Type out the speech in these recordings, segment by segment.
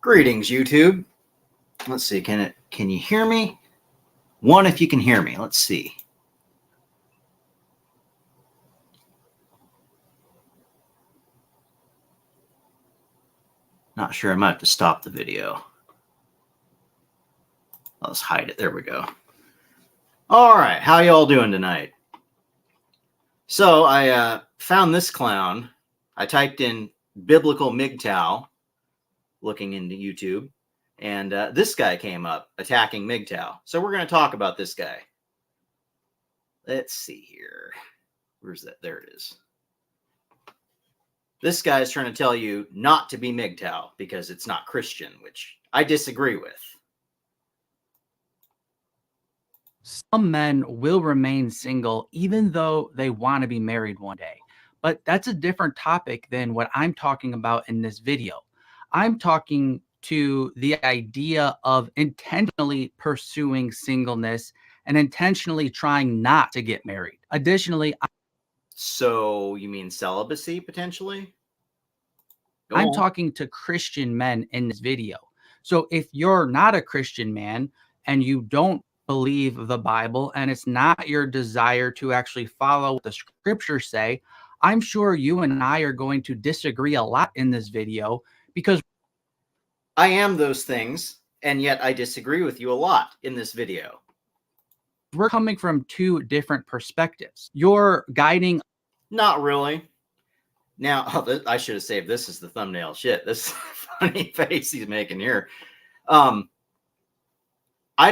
Greetings, YouTube. Let's see, can you hear me? One, if you can hear me. Let's see. Not sure. I might have to stop the video. Let's hide it. There we go. All right, how y'all doing tonight? So I found this clown. I typed in biblical MGTOW, looking into YouTube, and this guy came up attacking MGTOW. So we're going to talk about this guy. Let's see here. Where's that? There it is. This guy is trying to tell you not to be MGTOW because it's not Christian, which I disagree with. Some men will remain single even though they want to be married one day. But that's a different topic than what I'm talking about in this video. I'm talking to the idea of intentionally pursuing singleness and intentionally trying not to get married. Additionally, So you mean celibacy potentially? I'm talking to Christian men in this video. So if you're not a Christian man and you don't believe the Bible and it's not your desire to actually follow what the scriptures say, I'm sure you and I are going to disagree a lot in this video because I am those things, and yet I disagree with you a lot in this video. we're coming from two different perspectives. You're guiding. Not really. Now, I should have saved this as the thumbnail. Shit, this funny face he's making here. I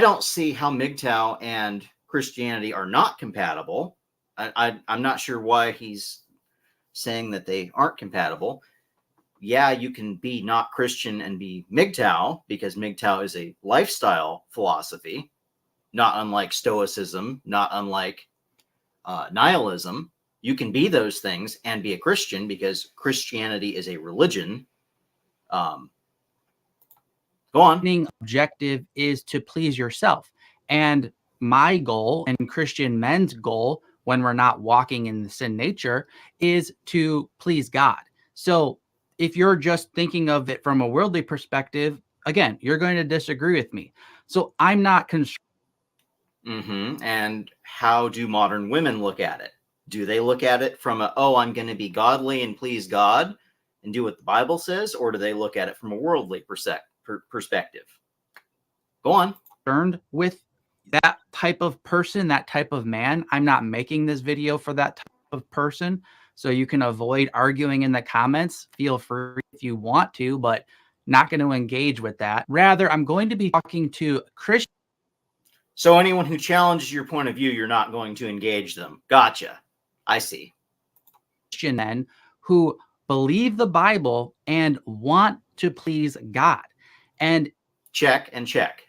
don't see how MGTOW and Christianity are not compatible. I'm not sure why he's saying that they aren't compatible. Yeah, you can be not Christian and be MGTOW because MGTOW is a lifestyle philosophy, not unlike Stoicism, not unlike nihilism. You can be those things and be a Christian because Christianity is a religion. Go on. Objective is to please yourself. And my goal and Christian men's goal when we're not walking in the sin nature is to please God. So if you're just thinking of it from a worldly perspective, again, you're going to disagree with me. So I'm not concerned. And how do modern women look at it? Do they look at it from I'm going to be godly and please God and do what the Bible says? Or do they look at it from a worldly perspective? Go on. Concerned with that type of person, that type of man. I'm not making this video for that type of person. So you can avoid arguing in the comments. Feel free if you want to, but not going to engage with that. Rather, I'm going to be talking to Christians. So anyone who challenges your point of view, you're not going to engage them. Gotcha. I see. Christian men who believe the Bible and want to please God. And check and check.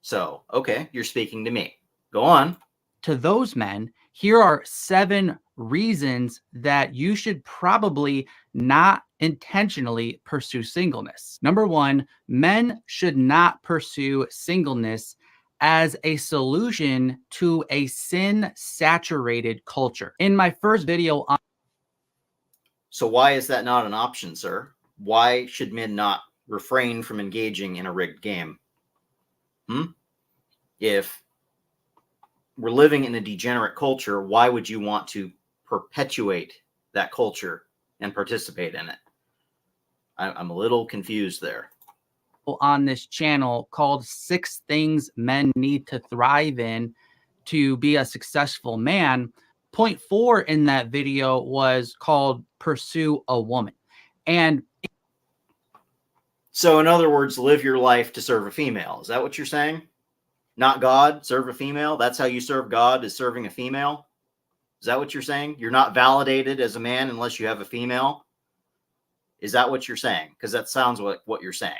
So, okay, you're speaking to me. Go on. To those men, here are 7 reasons that you should probably not intentionally pursue singleness. Number 1, men should not pursue singleness as a solution to a sin-saturated culture. In my first video on... So why is that not an option, sir? Why should men not refrain from engaging in a rigged game? If we're living in a degenerate culture, why would you want to perpetuate that culture and participate in it? I'm a little confused there. On this channel called 6 Things Men Need to Thrive In to Be a Successful Man. Point 4 in that video was called Pursue a Woman. And so in other words, live your life to serve a female. Is that what you're saying? Not God, serve a female? That's how you serve God, is serving a female? Is that what you're saying? You're not validated as a man unless you have a female? Is that what you're saying? Because that sounds like what you're saying.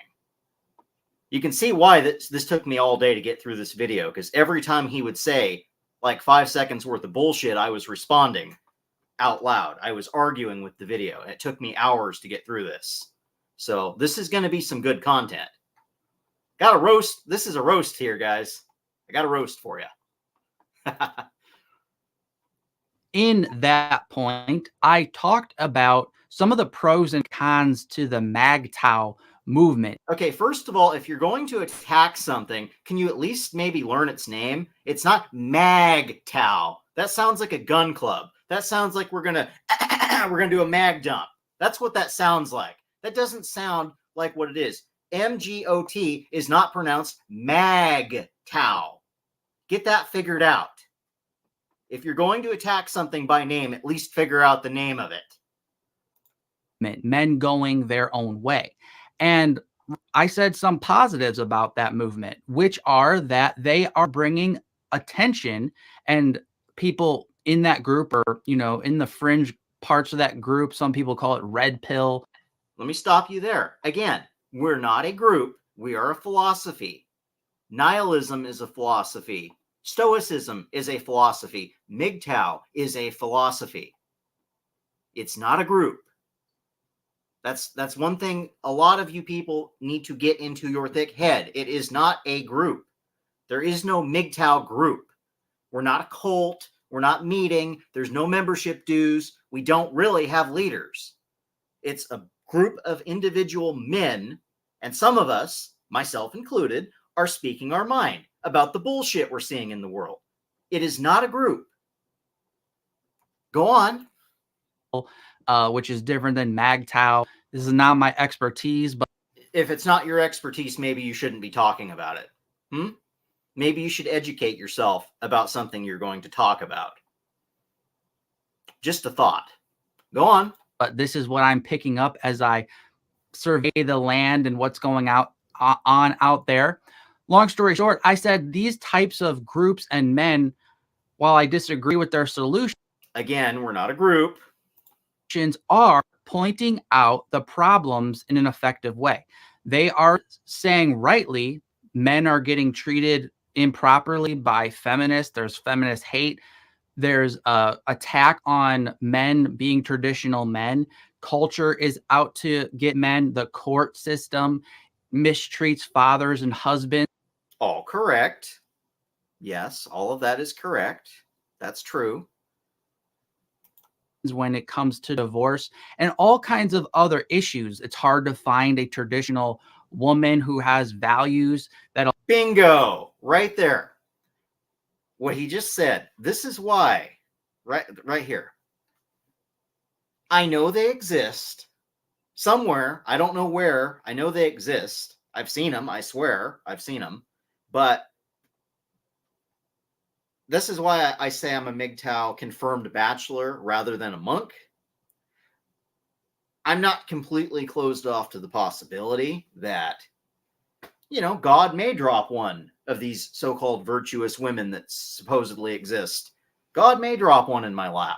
You can see why this took me all day to get through this video, because every time he would say like 5 seconds worth of bullshit, I was responding out loud. I was arguing with the video. It took me hours to get through this. So this is going to be some good content. Got a roast. This is a roast here, guys. I got a roast for you. In that point, I talked about some of the pros and cons to the MGTOW movement. Okay, first of all, if you're going to attack something, can you at least maybe learn its name? It's not MGTOW. That sounds like a gun club. That sounds like we're gonna do a mag dump. That's what that sounds like. That doesn't sound like what it is. MGOT is not pronounced MAGTOW. Get that figured out. If you're going to attack something by name, at least figure out the name of it. Men going their own way. And I said some positives about that movement, which are that they are bringing attention, and people in that group, or, you know, in the fringe parts of that group, some people call it red pill. Let me stop you there. Again, we're not a group. We are a philosophy. Nihilism is a philosophy. Stoicism is a philosophy. MGTOW is a philosophy. It's not a group. That's one thing a lot of you people need to get into your thick head. It is not a group. There is no MGTOW group. We're not a cult. We're not meeting. There's no membership dues. We don't really have leaders. It's a group of individual men, and some of us, myself included, are speaking our mind about the bullshit we're seeing in the world. It is not a group. Go on. Which is different than MGTOW. This is not my expertise, but if it's not your expertise, maybe you shouldn't be talking about it. Maybe you should educate yourself about something you're going to talk about. Just a thought. Go on. But this is what I'm picking up as I survey the land and what's going on out there. Long story short, I said these types of groups and men, while I disagree with their solutions, again, we're not a group, are pointing out the problems in an effective way. They are saying rightly, men are getting treated improperly by feminists. There's feminist hate. There's attack on men being traditional men. Culture is out to get men. The court system mistreats fathers and husbands. All correct. Yes, all of that is correct. That's true. When it comes to divorce and all kinds of other issues, it's hard to find a traditional woman who has values that. Bingo, right there. What he just said. This is why, right here. I know they exist somewhere. I don't know where. I know they exist. I've seen them. I swear I've seen them. But this is why I say I'm a MGTOW confirmed bachelor rather than a monk. I'm not completely closed off to the possibility that, you know, God may drop one of these so-called virtuous women that supposedly exist. God may drop one in my lap.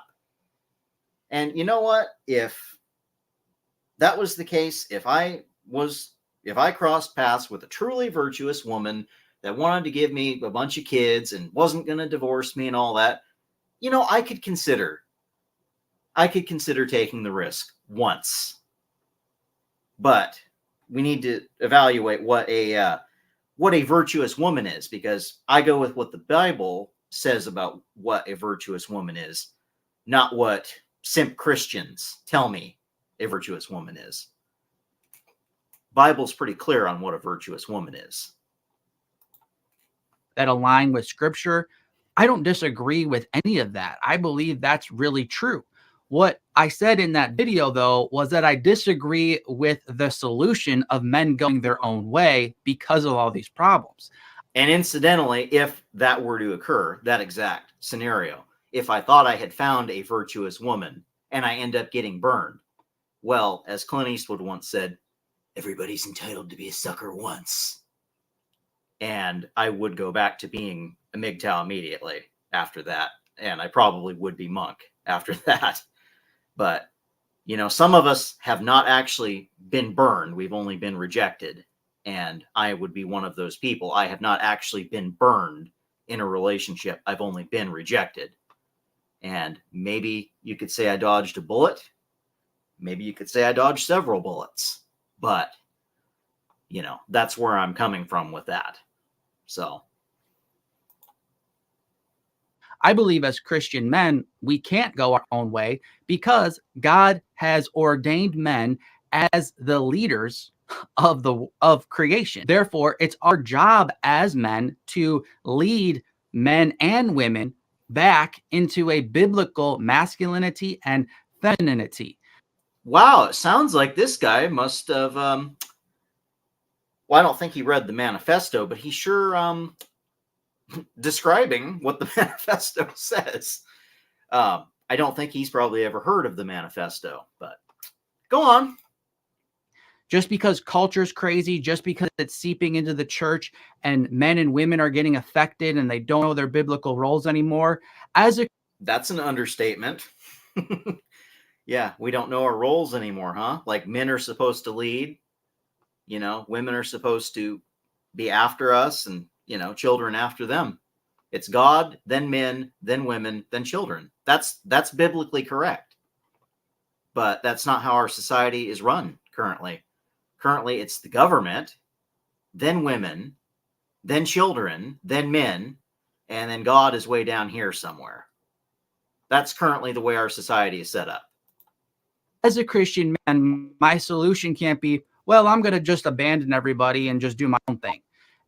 And you know what? If that was the case, if I crossed paths with a truly virtuous woman that wanted to give me a bunch of kids and wasn't going to divorce me and all that, you know, I could consider taking the risk once. But we need to evaluate what a virtuous woman is, because I go with what the Bible says about what a virtuous woman is, not what simp Christians tell me a virtuous woman is. Bible's pretty clear on what a virtuous woman is. That align with scripture. I don't disagree with any of that. I believe that's really true. What I said in that video, though, was that I disagree with the solution of men going their own way because of all these problems. And incidentally, if that were to occur, that exact scenario, if I thought I had found a virtuous woman and I end up getting burned, well, as Clint Eastwood once said, everybody's entitled to be a sucker once. And I would go back to being a MGTOW immediately after that. And I probably would be monk after that. But, you know, some of us have not actually been burned. We've only been rejected. And I would be one of those people. I have not actually been burned in a relationship. I've only been rejected. And maybe you could say I dodged a bullet. Maybe you could say I dodged several bullets. But, you know, that's where I'm coming from with that. So I believe as Christian men, we can't go our own way because God has ordained men as the leaders of creation. Therefore, it's our job as men to lead men and women back into a biblical masculinity and femininity. Wow, it sounds like this guy must have well, I don't think he read the manifesto, but he sure describing what the manifesto says. I don't think he's probably ever heard of the manifesto, but go on. Just because culture's crazy, just because it's seeping into the church and men and women are getting affected and they don't know their biblical roles anymore. That's an understatement. Yeah, we don't know our roles anymore, huh? Like men are supposed to lead, women are supposed to be after us, and, children after them. It's God, then men, then women, then children. That's biblically correct. But that's not how our society is run currently. Currently, it's the government, then women, then children, then men, and then God is way down here somewhere. That's currently the way our society is set up. As a Christian man, my solution can't be, well, I'm going to just abandon everybody and just do my own thing.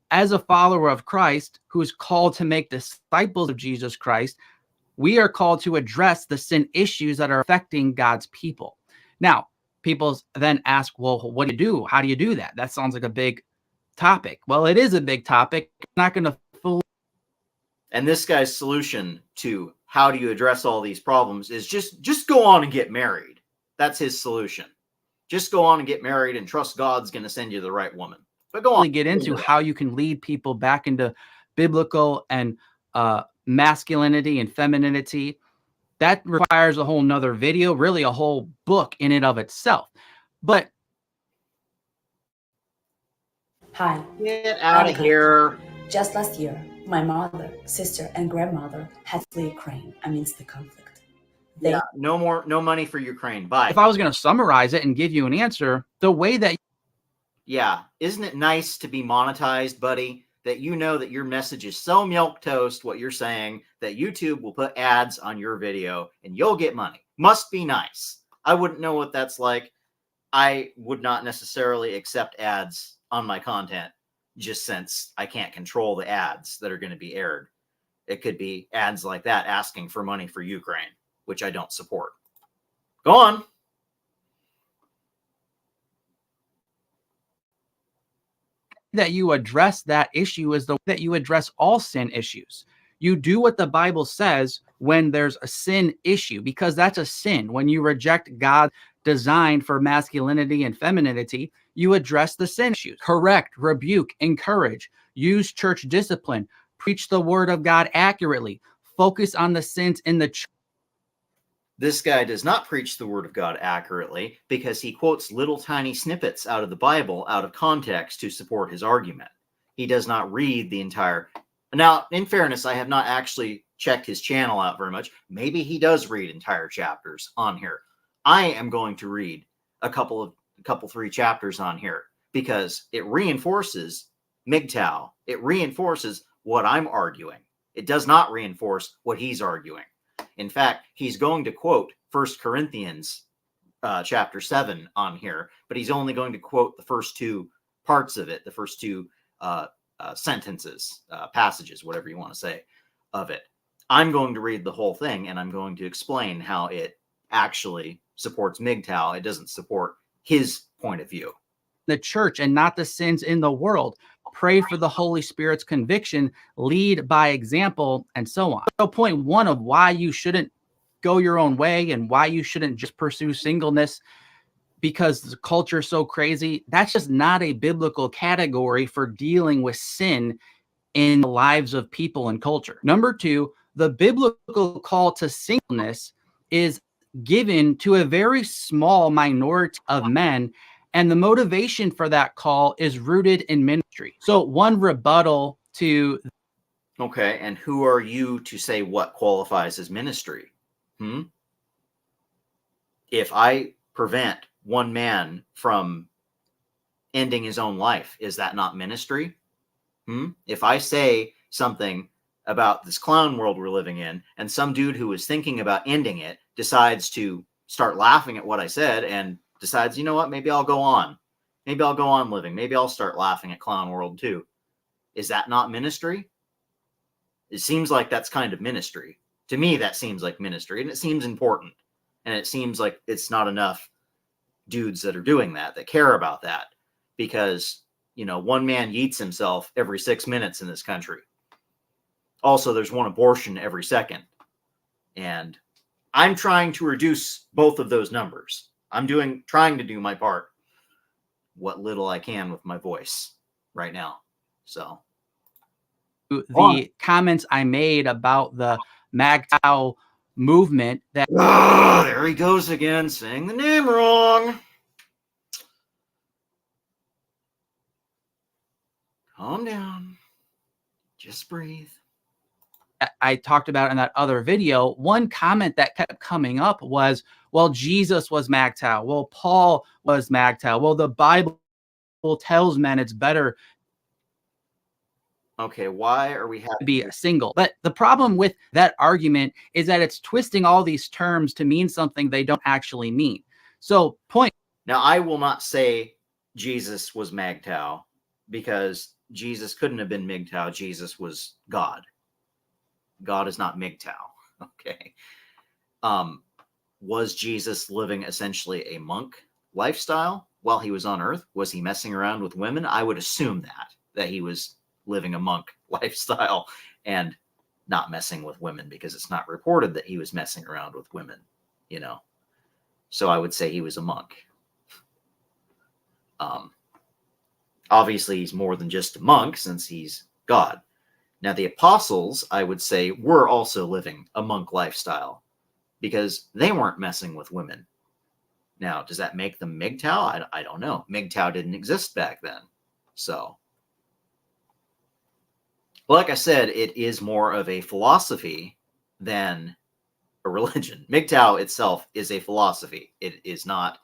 As a follower of Christ who is called to make disciples of Jesus Christ, we are called to address the sin issues that are affecting God's people. Now, people then ask, well, what do you do? How do you do that? That sounds like a big topic. Well, it is a big topic. I'm not going to fully. And this guy's solution to how do you address all these problems is just go on and get married. That's his solution. Just go on and get married and trust God's going to send you the right woman. But go on. Get into how you can lead people back into biblical and masculinity and femininity. That requires a whole nother video, really a whole book in and of itself. But hi, get out of here. Just last year, my mother, sister, and grandmother had to flee Ukraine amidst the conflict. No money for Ukraine. Bye. If I was going to summarize it and give you an answer, the way that isn't it nice to be monetized, buddy? That that your message is so milquetoast, what you're saying, that YouTube will put ads on your video and you'll get money. Must be nice. I wouldn't know what that's like. I would not necessarily accept ads on my content, just since I can't control the ads that are going to be aired. It could be ads like that asking for money for Ukraine, which I don't support. Go on. That you address that issue is the way that you address all sin issues. You do what the Bible says when there's a sin issue, because that's a sin. When you reject God's design for masculinity and femininity, you address the sin issues. Correct, rebuke, encourage, use church discipline, preach the word of God accurately, focus on the sins in the church. This guy does not preach the word of God accurately because he quotes little tiny snippets out of the Bible out of context to support his argument. He does not read the entire. Now, in fairness, I have not actually checked his channel out very much. Maybe he does read entire chapters on here. I am going to read a couple, 3 chapters on here because it reinforces MGTOW. It reinforces what I'm arguing. It does not reinforce what he's arguing. In fact, he's going to quote 1 Corinthians chapter 7 on here, but he's only going to quote the first 2 parts of it, the first 2 sentences, passages, whatever you want to say, of it. I'm going to read the whole thing, and I'm going to explain how it actually supports MGTOW. It doesn't support his point of view. The church and not the sins in the world. Pray for the Holy Spirit's conviction, lead by example, and so on. So point 1 of why you shouldn't go your own way and why you shouldn't just pursue singleness because the culture is so crazy, that's just not a biblical category for dealing with sin in the lives of people and culture. Number 2, the biblical call to singleness is given to a very small minority of men, and the motivation for that call is rooted in ministry. So one rebuttal to... Okay, and who are you to say what qualifies as ministry? If I prevent one man from ending his own life, is that not ministry? If I say something about this clown world we're living in, and some dude who is thinking about ending it decides to start laughing at what I said and decides, you know what, maybe I'll go on. Maybe I'll go on living. Maybe I'll start laughing at Clown World too. Is that not ministry? It seems like that's kind of ministry. To me, that seems like ministry, and it seems important. And it seems like it's not enough dudes that are doing that care about that, because, you know, one man yeets himself every 6 minutes in this country. Also, there's one abortion every second. And I'm trying to reduce both of those numbers. I'm trying to do my part, what little I can with my voice right now. So the comments I made about the MGTOW movement that there he goes again, saying the name wrong. Calm down. Just breathe. I talked about in that other video, one comment that kept coming up was, well, Jesus was MGTOW. Well, Paul was MGTOW. Well, the Bible tells men it's better Okay, why are we to be single? But the problem with that argument is that it's twisting all these terms to mean something they don't actually mean. So Now, I will not say Jesus was MGTOW, because Jesus couldn't have been MGTOW. Jesus was God. God is not MGTOW. Okay. Was Jesus living essentially a monk lifestyle while he was on earth? Was he messing around with women? I would assume that he was living a monk lifestyle and not messing with women, because it's not reported that he was messing around with women, you know. So I would say he was a monk. Obviously, he's more than just a monk, since he's God. Now, the apostles, I would say, were also living a monk lifestyle, because they weren't messing with women. Now, does that make them MGTOW? I don't know. MGTOW didn't exist back then. So, like I said, it is more of a philosophy than a religion. MGTOW itself is a philosophy. It is not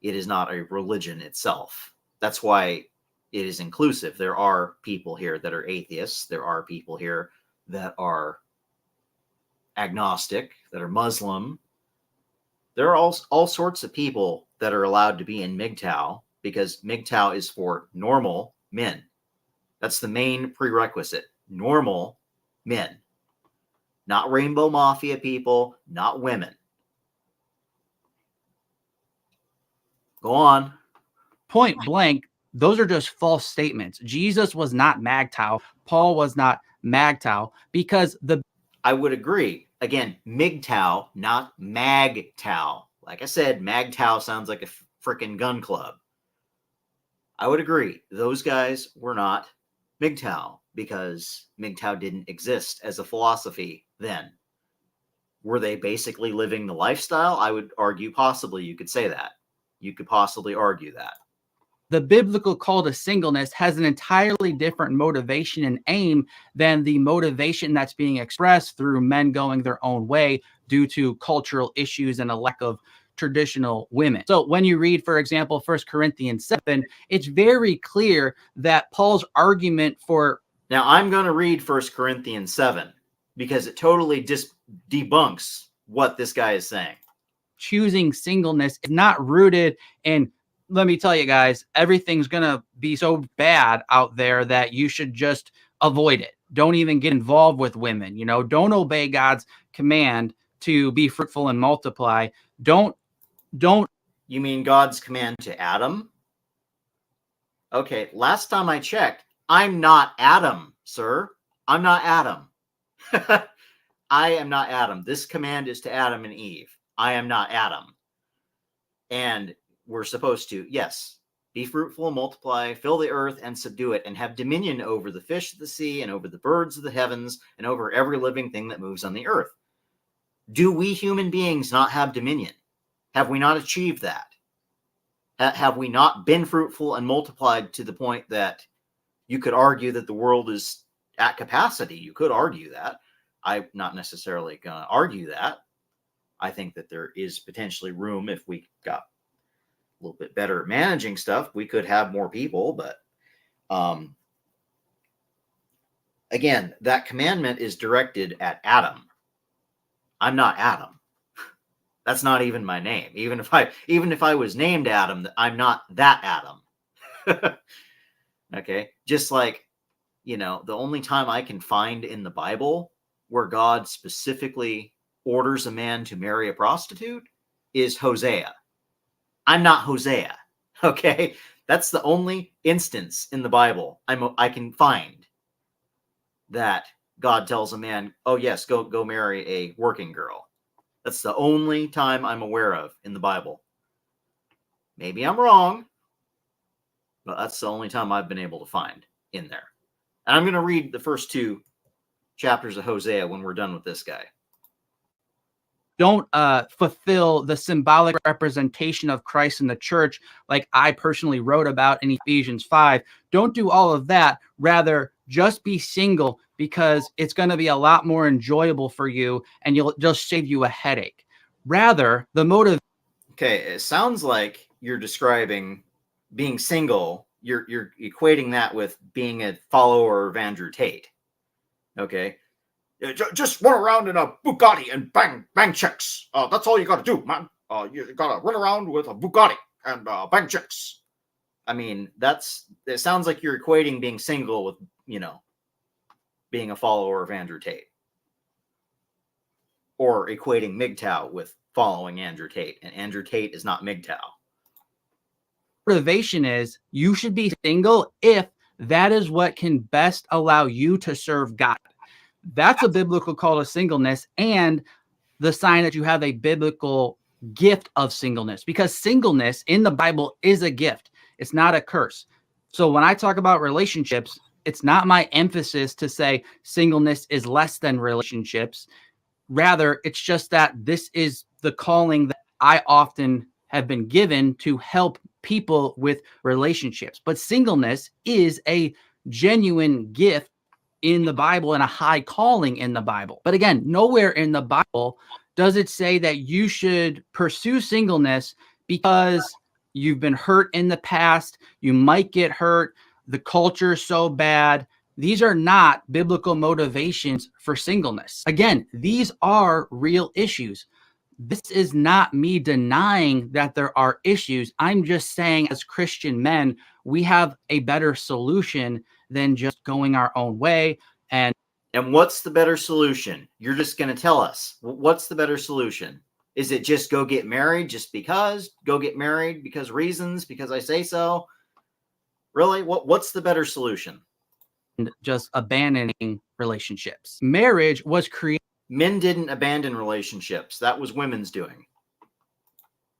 a religion itself. That's why it is inclusive. There are people here that are atheists. There are people here that are agnostic, that are Muslim. There are all sorts of people that are allowed to be in MGTOW, because MGTOW is for normal men. That's the main prerequisite. Normal men. Not Rainbow Mafia people, not women. Go on. point blank, those are just false statements. Jesus was not MGTOW. Paul was not MGTOW, because I would agree. Again, MGTOW, not MAGTOW. Like I said, MAGTOW sounds like a freaking gun club. I would agree. Those guys were not MGTOW, because MGTOW didn't exist as a philosophy then. Were they basically living the lifestyle? I would argue possibly you could say that. You could possibly argue that. The biblical call to singleness has an entirely different motivation and aim than the motivation that's being expressed through men going their own way due to cultural issues and a lack of traditional women. So when you read, for example, 1 Corinthians 7, it's very clear that Paul's argument for... Now, I'm going to read 1 Corinthians 7, because it totally debunks what this guy is saying. Choosing singleness is not rooted in, let me tell you guys, everything's going to be so bad out there that you should just avoid it. Don't even get involved with women. You know, don't obey God's command to be fruitful and multiply. Don't. You mean God's command to Adam? Okay, last time I checked, I'm not Adam, sir. I'm not Adam. I am not Adam. This command is to Adam and Eve. I am not Adam. And we're supposed to, yes, be fruitful and multiply, fill the earth and subdue it, and have dominion over the fish of the sea and over the birds of the heavens and over every living thing that moves on the earth. Do we human beings not have dominion? Have we not achieved that? Have we not been fruitful and multiplied to the point that you could argue that the world is at capacity? You could argue that. I'm not necessarily going to argue that. I think that there is potentially room, if we got a little bit better at managing stuff, we could have more people. But again, that commandment is directed at Adam. I'm not Adam. That's not even my name. Even if I was named Adam, I'm not that Adam. Okay? Just like, the only time I can find in the Bible where God specifically orders a man to marry a prostitute is Hosea. I'm not Hosea. Okay? That's the only instance in the Bible I can find that God tells a man, "Oh yes, go marry a working girl." That's the only time I'm aware of in the Bible. Maybe I'm wrong, but that's the only time I've been able to find in there. And I'm going to read the first 2 chapters of Hosea when we're done with this guy. Don't fulfill the symbolic representation of Christ in the church like I personally wrote about in Ephesians 5. Don't do all of that. Rather, just be single, because it's going to be a lot more enjoyable for you, and you'll just save you a headache. Rather, the motive. Okay, it sounds like you're describing being single. You're equating that with being a follower of Andrew Tate. Okay. Just run around in a Bugatti and bang chicks. That's all you got to do, man. You got to run around with a Bugatti and bang chicks. I mean, it sounds like you're equating being single with, being a follower of Andrew Tate. Or equating MGTOW with following Andrew Tate. And Andrew Tate is not MGTOW. Motivation is you should be single if that is what can best allow you to serve God. That's a biblical call to singleness, and the sign that you have a biblical gift of singleness, because singleness in the Bible is a gift. It's not a curse. So when I talk about relationships, it's not my emphasis to say singleness is less than relationships. Rather, it's just that this is the calling that I often have been given to help people with relationships. But singleness is a genuine gift in the Bible and a high calling in the Bible. But again, nowhere in the Bible does it say that you should pursue singleness because you've been hurt in the past. You might get hurt. The culture is so bad. These are not biblical motivations for singleness. Again, these are real issues. This is not me denying that there are issues. I'm just saying, as Christian men, we have a better solution than just going our own way. And what's the better solution? You're just going to tell us. What's the better solution? Is it just go get married just because? Go get married because reasons? Because I say so? Really? What's the better solution? Just abandoning relationships. Marriage was created. Men didn't abandon relationships. That was women's doing.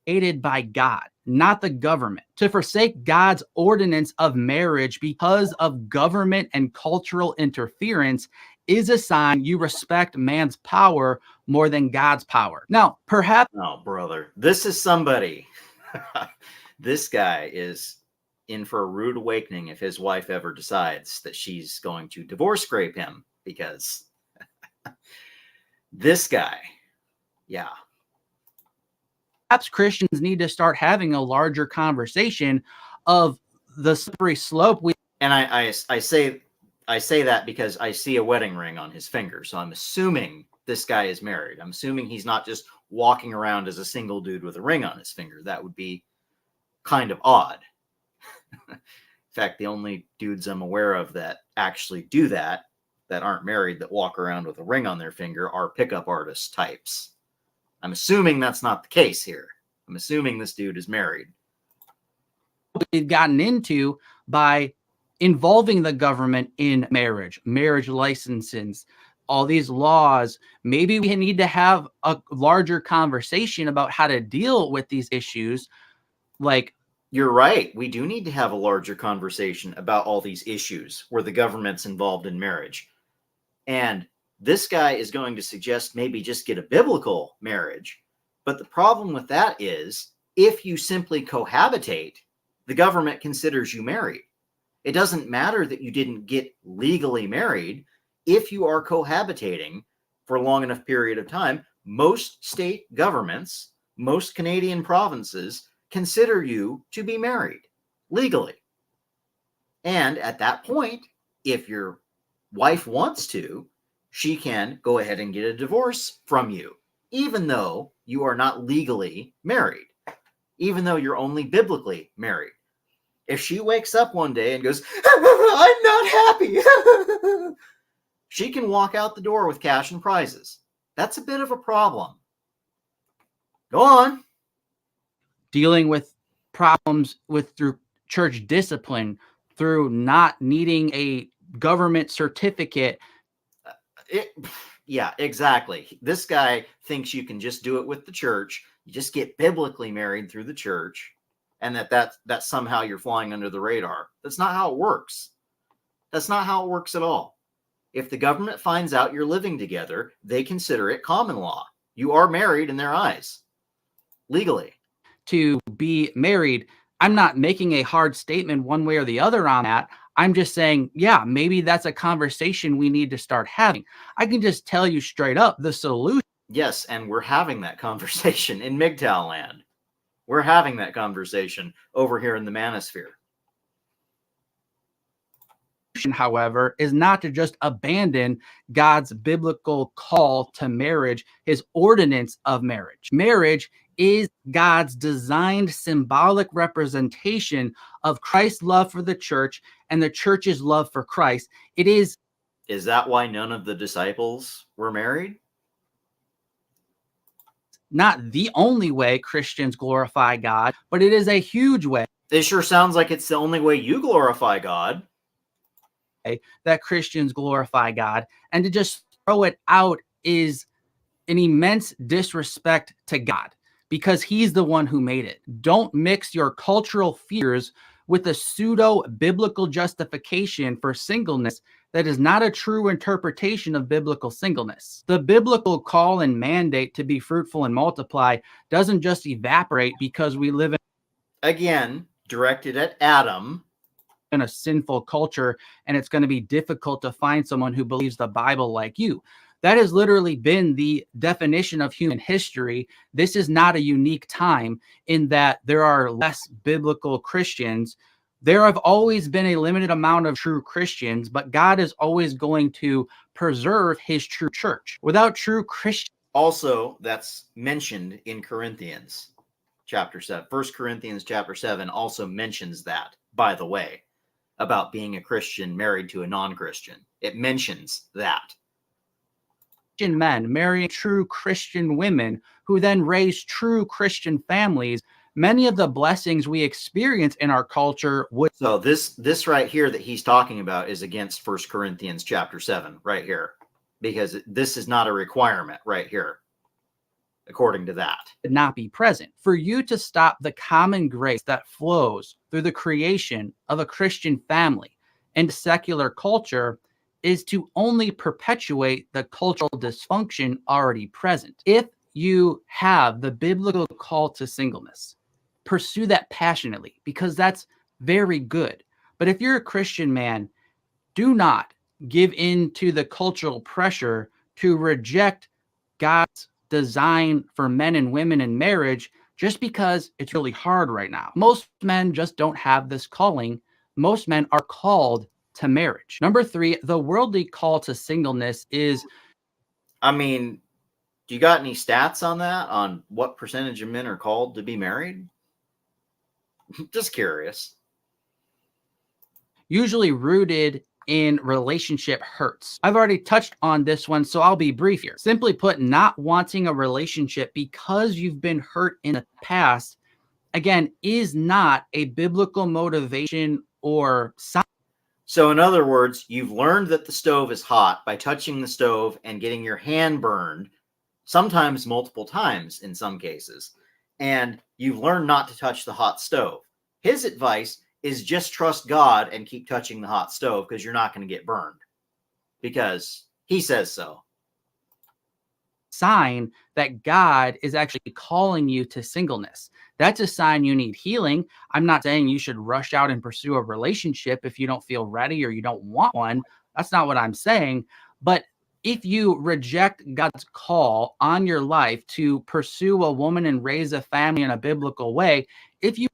Created by God, not the government. To forsake God's ordinance of marriage because of government and cultural interference is a sign you respect man's power more than God's power. Now, perhaps... Oh, brother. This is somebody. This guy is in for a rude awakening if his wife ever decides that she's going to divorce scrape him, because this guy, yeah. Perhaps Christians need to start having a larger conversation of the slippery slope. And I say that because I see a wedding ring on his finger. So I'm assuming this guy is married. I'm assuming he's not just walking around as a single dude with a ring on his finger. That would be kind of odd. In fact, the only dudes I'm aware of that actually do that aren't married, that walk around with a ring on their finger, are pickup artist types. I'm assuming that's not the case here. I'm assuming this dude is married. We've gotten into by involving the government in marriage licenses, all these laws. Maybe we need to have a larger conversation about how to deal with these issues. Like, you're right. We do need to have a larger conversation about all these issues where the government's involved in marriage. And this guy is going to suggest maybe just get a biblical marriage. But the problem with that is, if you simply cohabitate, the government considers you married. It doesn't matter that you didn't get legally married. If you are cohabitating for a long enough period of time, most state governments, most Canadian provinces consider you to be married legally. And at that point, if your wife wants to, she can go ahead and get a divorce from you even though you are not legally married, even though you're only biblically married. If she wakes up one day and goes, I'm not happy, she can walk out the door with cash and prizes. That's a bit of a problem. Go on. Dealing with problems through church discipline, through not needing a government certificate. Yeah, exactly. This guy thinks you can just do it with the church. You just get biblically married through the church, and that somehow you're flying under the radar. That's not how it works. That's not how it works at all. If the government finds out you're living together, they consider it common law. You are married in their eyes, legally. To be married, I'm not making a hard statement one way or the other on that. I'm just saying, yeah, maybe that's a conversation we need to start having. I can just tell you straight up the solution. Yes, and we're having that conversation in MGTOW land. We're having that conversation over here in the manosphere. However, is not to just abandon God's biblical call to marriage, his ordinance of marriage. Marriage is God's designed symbolic representation of Christ's love for the church and the church's love for Christ. It is. Is that why none of the disciples were married? Not the only way Christians glorify God, but it is a huge way. It sure sounds like it's the only way you glorify God. That Christians glorify God, and to just throw it out is an immense disrespect to God, because he's the one who made it. Don't mix your cultural fears with a pseudo-biblical justification for singleness that is not a true interpretation of biblical singleness. The biblical call and mandate to be fruitful and multiply doesn't just evaporate because we live in, again, directed at Adam, in a sinful culture, and it's going to be difficult to find someone who believes the Bible like you. That has literally been the definition of human history. This is not a unique time in that there are less biblical Christians. There have always been a limited amount of true Christians, but God is always going to preserve his true church. Without true Christians. Also, that's mentioned in Corinthians chapter 7. 1 Corinthians chapter 7 also mentions that, by the way, about being a Christian married to a non-Christian. It mentions that. Men marrying true Christian women who then raise true Christian families. Many of the blessings we experience in our culture would. So this right here that he's talking about is against 1 Corinthians chapter 7 right here, because this is not a requirement right here, according to that. Not be present. For you to stop the common grace that flows through the creation of a Christian family and secular culture is to only perpetuate the cultural dysfunction already present. If you have the biblical call to singleness, pursue that passionately, because that's very good. But if you're a Christian man, do not give in to the cultural pressure to reject God's design for men and women in marriage just because it's really hard right now. Most men just don't have this calling. Most men are called to marriage. Number 3, the worldly call to singleness is. I mean, do you got any stats on that? On what percentage of men are called to be married? Just curious. Usually rooted in relationship hurts. I've already touched on this one, so I'll be brief here. Simply put, not wanting a relationship because you've been hurt in the past, again, is not a biblical motivation or sign. So in other words, you've learned that the stove is hot by touching the stove and getting your hand burned, sometimes multiple times in some cases, and you've learned not to touch the hot stove. His advice is just trust God and keep touching the hot stove, because you're not going to get burned, because he says so. Sign that God is actually calling you to singleness. That's a sign you need healing. I'm not saying you should rush out and pursue a relationship if you don't feel ready or you don't want one. That's not what I'm saying. But if you reject God's call on your life to pursue a woman and raise a family in a biblical way, if you.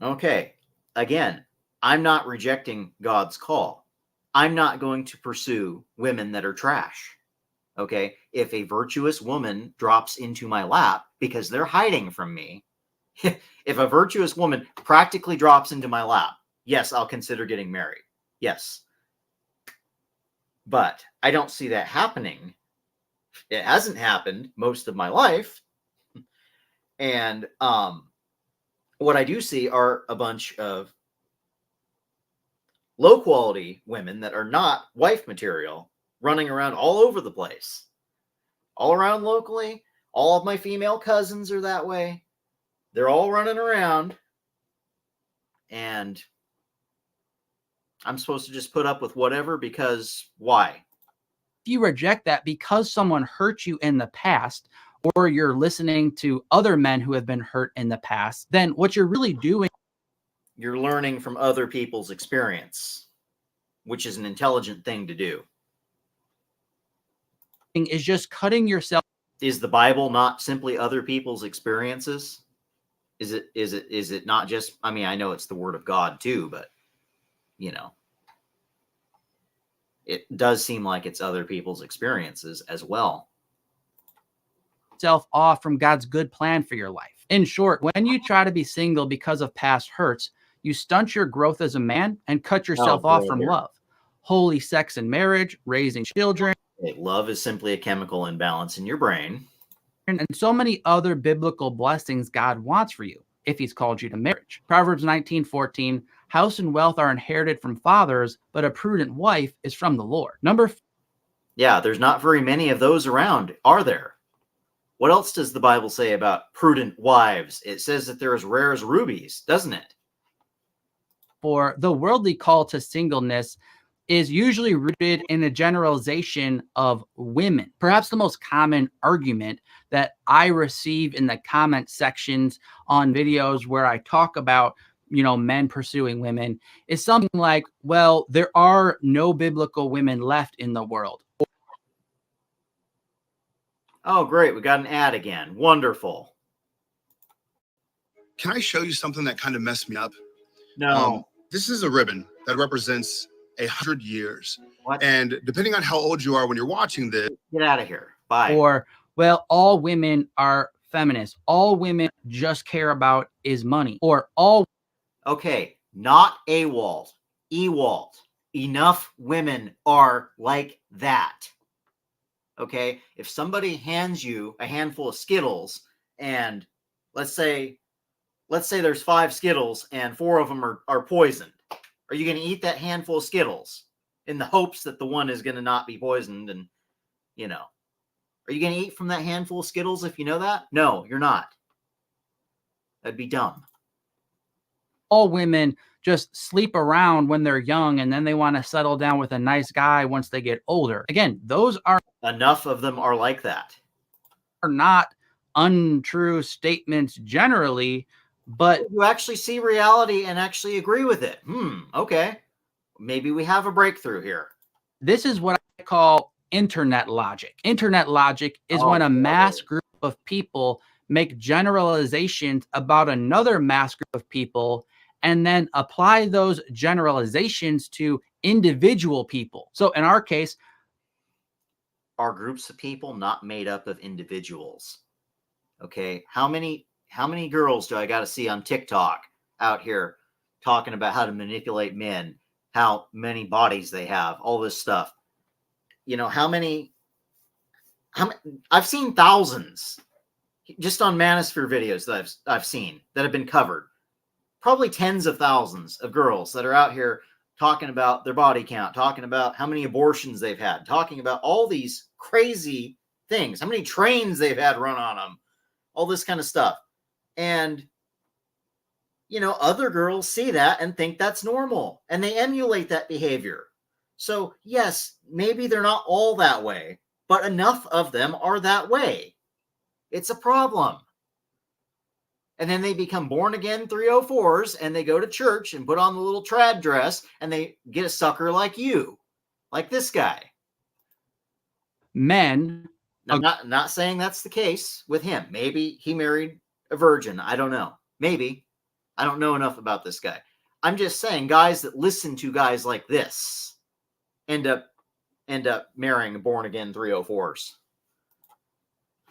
Okay, again, I'm not rejecting God's call. I'm not going to pursue women that are trash. Okay, if a virtuous woman drops into my lap because they're hiding from me, if a virtuous woman practically drops into my lap, yes, I'll consider getting married. Yes. But I don't see that happening. It hasn't happened most of my life. And what I do see are a bunch of low quality women that are not wife material running around all over the place, all around locally. All of my female cousins are that way. They're all running around, and I'm supposed to just put up with whatever because why? If you reject that because someone hurt you in the past, or you're listening to other men who have been hurt in the past, then what you're really doing, You're learning from other people's experience, which is an intelligent thing to do. is just cutting yourself. Is the Bible not simply other people's experiences? Is it not just, I mean, I know it's the word of God too, but you know, it does seem like it's other people's experiences as well. Yourself off from God's good plan for your life. In short, when you try to be single because of past hurts, you stunt your growth as a man and cut yourself off from love, holy sex and marriage, raising children. Love is simply a chemical imbalance in your brain. And so many other biblical blessings God wants for you if he's called you to marriage. Proverbs 19:14, house and wealth are inherited from fathers, but a prudent wife is from the Lord. Yeah, there's not very many of those around, are there? What else does the Bible say about prudent wives? It says that they're as rare as rubies, doesn't it? For the worldly call to singleness is usually rooted in a generalization of women. Perhaps the most common argument that I receive in the comment sections on videos where I talk about, men pursuing women is something like, well, there are no biblical women left in the world. Oh, great. We got an ad again. Wonderful. Can I show you something that kind of messed me up? No. This is a ribbon that represents 100 years. What? And depending on how old you are when you're watching this, Get out of here. Bye. Or, well, all women are feminists. All women just care about is money. Or all. Okay, not AWOLT. EWALT. Enough women are like that. Okay, if somebody hands you a handful of Skittles and let's say there's 5 Skittles and 4 of them are poisoned, are you going to eat that handful of Skittles in the hopes that the one is going to not be poisoned? And, are you going to eat from that handful of Skittles if you know that? No, you're not. That'd be dumb. All women just sleep around when they're young and then they want to settle down with a nice guy once they get older. Again, those are enough of them are like that. Are not untrue statements generally, but you actually see reality and actually agree with it. Okay. Maybe we have a breakthrough here. This is what I call internet logic. Internet logic is when a mass group of people make generalizations about another mass group of people and then apply those generalizations to individual people. So in our case, are groups of people not made up of individuals? Okay. How many girls do I got to see on TikTok out here talking about how to manipulate men, how many bodies they have, all this stuff? How many I've seen thousands just on Manosphere videos that I've seen that have been covered. Probably tens of thousands of girls that are out here talking about their body count, talking about how many abortions they've had, talking about all these crazy things, how many trains they've had run on them, all this kind of stuff. And, other girls see that and think that's normal and they emulate that behavior. So yes, maybe they're not all that way, but enough of them are that way. It's a problem. And then they become born again 304s and they go to church and put on the little trad dress and they get a sucker like you, like this guy. Men. I'm not saying that's the case with him. Maybe he married a virgin. I don't know. Maybe. I don't know enough about this guy. I'm just saying guys that listen to guys like this end up marrying born again 304s.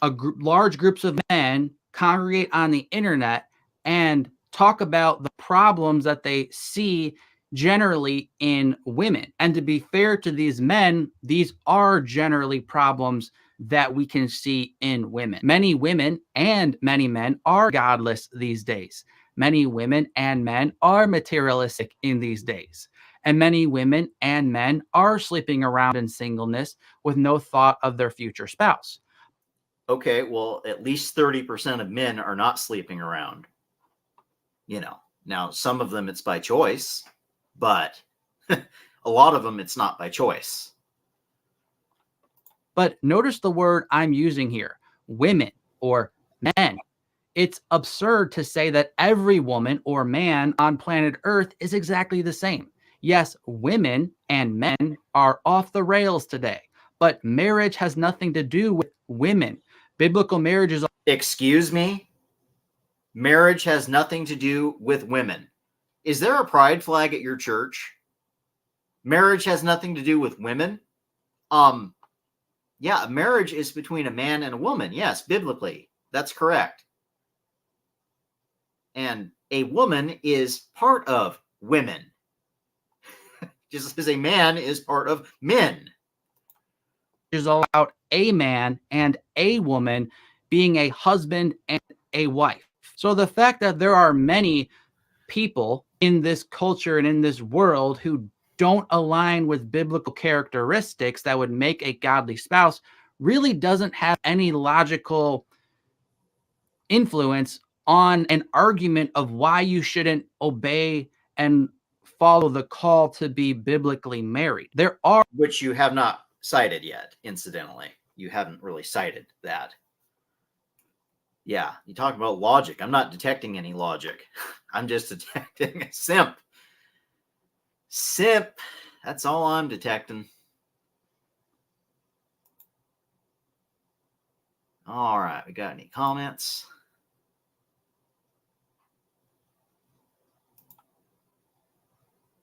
large groups of men congregate on the internet and talk about the problems that they see generally in women. And to be fair to these men, these are generally problems that we can see in women. Many women and many men are godless these days. Many women and men are materialistic in these days. And many women and men are sleeping around in singleness with no thought of their future spouse. Okay, well, at least 30% of men are not sleeping around. Now some of them it's by choice, but a lot of them it's not by choice. But notice the word I'm using here, women or men. It's absurd to say that every woman or man on planet Earth is exactly the same. Yes, women and men are off the rails today, but marriage has nothing to do with women. Biblical marriage is... Excuse me? Marriage has nothing to do with women. Is there a pride flag at your church? Marriage has nothing to do with women? Yeah, marriage is between a man and a woman. Yes, biblically. That's correct. And a woman is part of women. Just as a man is part of men. Is all about a man and a woman being a husband and a wife. So the fact that there are many people in this culture and in this world who don't align with biblical characteristics that would make a godly spouse really doesn't have any logical influence on an argument of why you shouldn't obey and follow the call to be biblically married. There are... Which you have not cited yet, incidentally. You haven't really cited that. Yeah, you talk about logic. I'm not detecting any logic. I'm just detecting a simp. Simp. That's all I'm detecting. All right, we got any comments?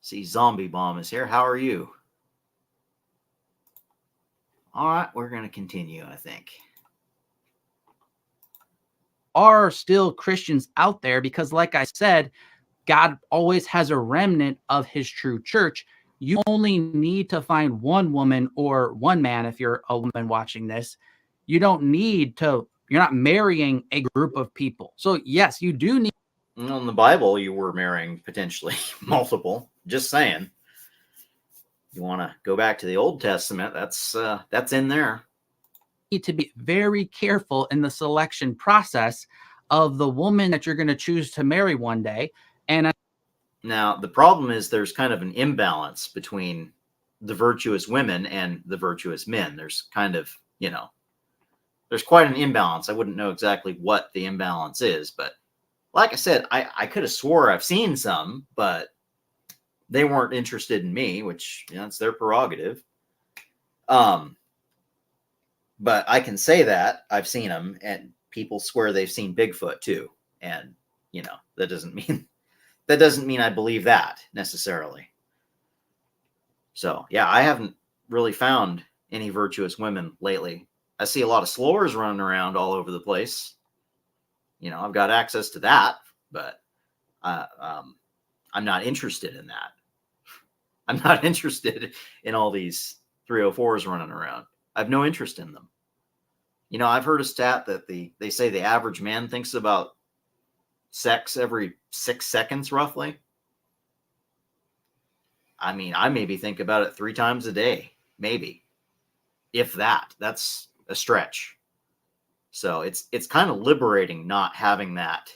See, Zombie Bomb is here. How are you? All right, we're going to continue, I think. Are still Christians out there because, like I said, God always has a remnant of his true church. You only need to find one woman or one man if you're a woman watching this. You don't need to, you're not marrying a group of people. So yes, you do need... Well, in the Bible, you were marrying potentially multiple. Just saying. You want to go back to the Old Testament, that's in there. Need to be very careful in the selection process of the woman that you're going to choose to marry one day. And now the problem is there's kind of an imbalance between the virtuous women and the virtuous men. There's kind of, there's quite an imbalance. I wouldn't know exactly what the imbalance is, but like I said, I could have swore I've seen some, but they weren't interested in me, which it's their prerogative. But I can say that I've seen them, and people swear they've seen Bigfoot too. And, that doesn't mean I believe that necessarily. So, yeah, I haven't really found any virtuous women lately. I see a lot of slores running around all over the place. I've got access to that, but I'm not interested in that. I'm not interested in all these 304s running around. I have no interest in them. I've heard a stat that they say the average man thinks about sex every 6 seconds, roughly. I mean, I maybe think about it 3 times a day, maybe. If that. That's a stretch. So it's kind of liberating not having that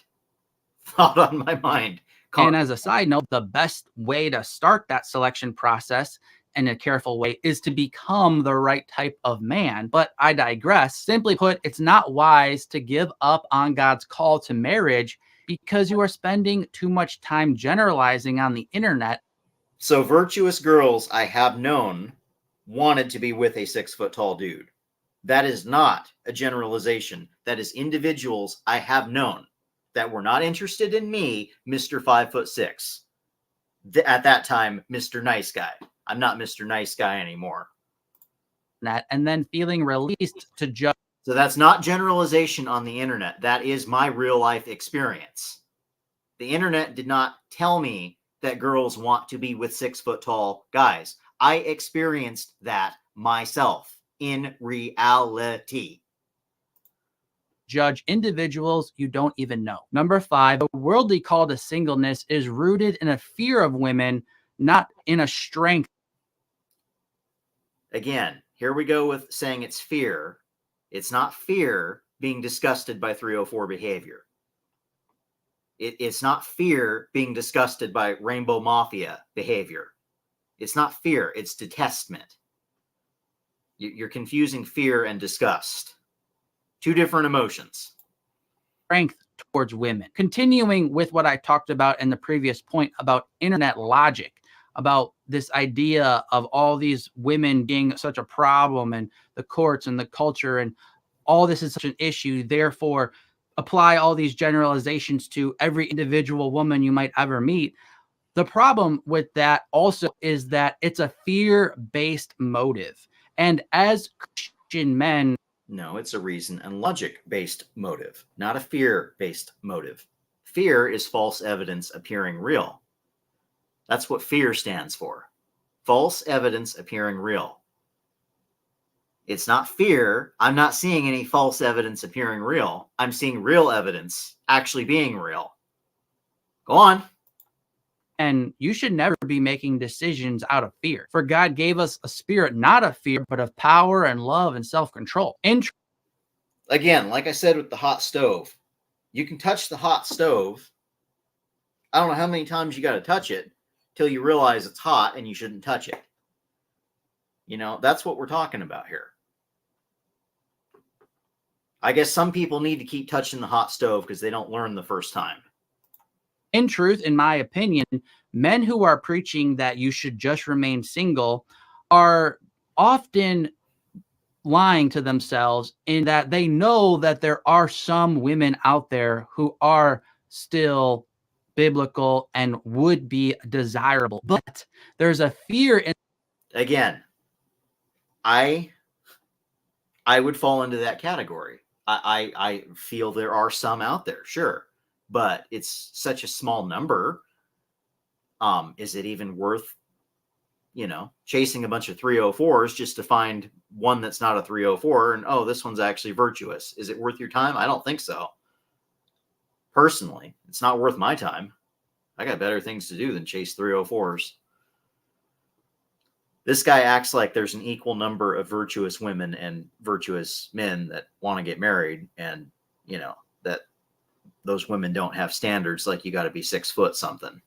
thought on my mind. And as a side note, the best way to start that selection process in a careful way is to become the right type of man. But I digress. Simply put, it's not wise to give up on God's call to marriage because you are spending too much time generalizing on the internet. So virtuous girls I have known wanted to be with a 6-foot-tall dude. That is not a generalization. That is individuals I have known that were not interested in me, Mr. 5'6". At that time, Mr. Nice Guy. I'm not Mr. Nice Guy anymore. And then feeling released to just So that's not generalization on the internet. That is my real life experience. The internet did not tell me that girls want to be with 6 foot tall guys. I experienced that myself in reality. Judge individuals you don't even know. Number 5, the worldly call to singleness is rooted in a fear of women, not in a strength. Again, here we go with saying it's fear. It's not fear being disgusted by 304 behavior. It's not fear being disgusted by Rainbow Mafia behavior. It's not fear, it's detestment. You're confusing fear and disgust. 2 different emotions. Strength towards women. Continuing with what I talked about in the previous point about internet logic, about this idea of all these women being such a problem and the courts and the culture and all this is such an issue. Therefore, apply all these generalizations to every individual woman you might ever meet. The problem with that also is that it's a fear-based motive. And as Christian men, no, it's a reason and logic-based motive, not a fear-based motive. Fear is false evidence appearing real. That's what fear stands for. False evidence appearing real. It's not fear. I'm not seeing any false evidence appearing real. I'm seeing real evidence actually being real. Go on. and you should never be making decisions out of fear. For God gave us a spirit not of fear, but of power and love and self-control. Again, like I said with the hot stove, you can touch the hot stove. I don't know how many times you got to touch it till you realize it's hot and you shouldn't touch it. You know, that's what we're talking about here. I guess some people need to keep touching the hot stove because they don't learn the first time. In truth, in my opinion, men who are preaching that you should just remain single are often lying to themselves in that they know that there are some women out there who are still biblical and would be desirable. But there's a fear in. Again, I would fall into that category. I feel there are some out there, sure, but it's such a small number. Is it even worth, chasing a bunch of 304s just to find one that's not a 304 and, oh, this one's actually virtuous? Is it worth your time? I don't think so. Personally, it's not worth my time. I got better things to do than chase 304s. This guy acts like there's an equal number of virtuous women and virtuous men that want to get married, and that those women don't have standards like you got to be 6 foot something.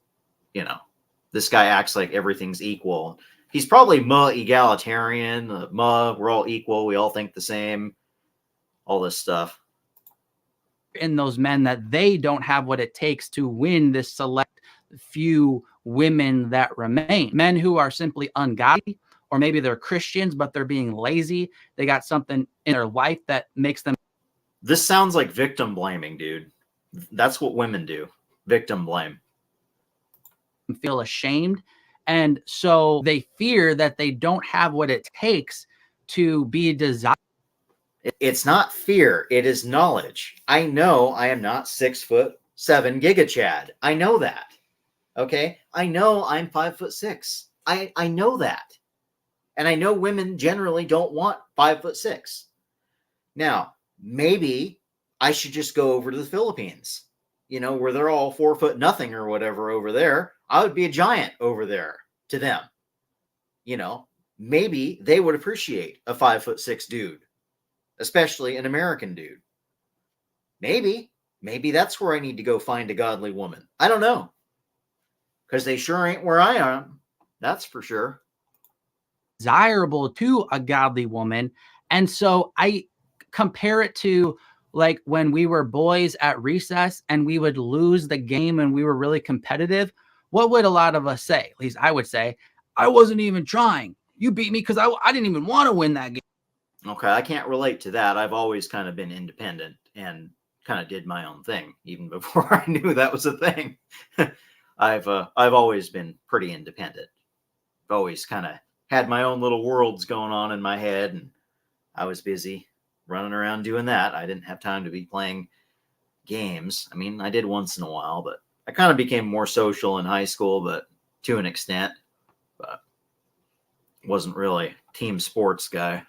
This guy acts like everything's equal. He's probably egalitarian. We're all equal. We all think the same. All this stuff. In those men that they don't have what it takes to win this select few women that remain. Men who are simply ungodly, or maybe they're Christians, but they're being lazy. They got something in their life that makes them. This sounds like victim blaming, dude. That's what women do. Victim blame. Feel ashamed. And so they fear that they don't have what it takes to be desired. It's not fear. It is knowledge. I know I am not 6'7" Giga Chad. I know that. Okay. I know I'm 5'6". I know that. And I know women generally don't want 5'6". Now, maybe I should just go over to the Philippines, where they're all 4 foot nothing or whatever over there. I would be a giant over there to them. Maybe they would appreciate a 5'6" dude, especially an American dude. Maybe that's where I need to go find a godly woman. I don't know. Because they sure ain't where I am. That's for sure. Desirable to a godly woman. And so I compare it to like when we were boys at recess and we would lose the game and we were really competitive. What would a lot of us say? At least I would say, I wasn't even trying. You beat me because I didn't even want to win that game. Okay, I can't relate to that. I've always kind of been independent and kind of did my own thing even before I knew that was a thing. I've always been pretty independent. I've always kind of had my own little worlds going on in my head, and I was busy running around doing that. I didn't have time to be playing games. I mean, I did once in a while, but I kind of became more social in high school, but to an extent, but wasn't really team sports guy.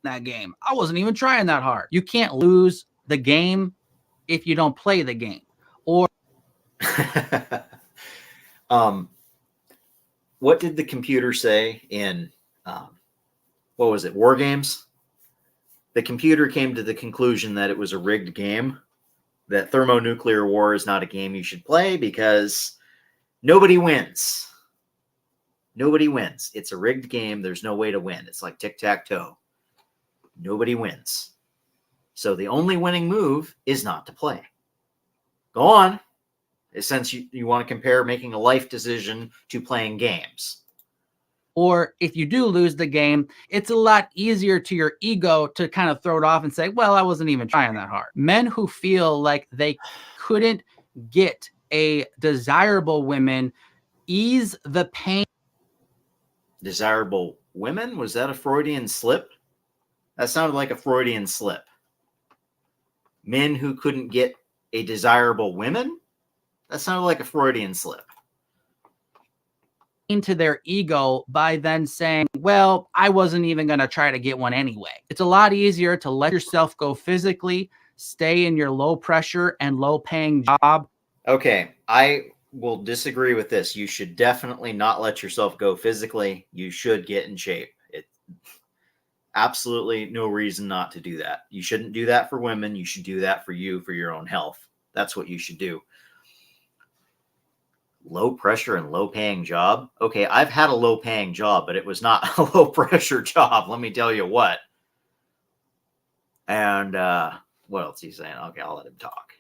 That game, I wasn't even trying that hard. You can't lose the game if you don't play the game. Or what did the computer say in what was it, War Games? The computer came to the conclusion that it was a rigged game, that thermonuclear war is not a game you should play because nobody wins. Nobody wins. It's a rigged game. There's no way to win. It's like tic-tac-toe. Nobody wins. So the only winning move is not to play. Go on. Since you want to compare making a life decision to playing games. Or if you do lose the game, it's a lot easier to your ego to kind of throw it off and say, well, I wasn't even trying that hard. Men who feel like they couldn't get a desirable woman ease the pain. Desirable women? Was that a Freudian slip? That sounded like a Freudian slip. Men who couldn't get a desirable women? That sounded like a Freudian slip. Into their ego by then saying, well, I wasn't even going to try to get one anyway. It's a lot easier to let yourself go physically, stay in your low pressure and low paying job. Okay, I will disagree with this. You should definitely not let yourself go physically. You should get in shape. Absolutely no reason not to do that. You shouldn't do that for women. You should do that for you, for your own health. That's what you should do. Low pressure and low paying job. Okay, I've had a low paying job, but it was not a low pressure job. Let me tell you what. And what else he's saying? Okay, I'll let him talk.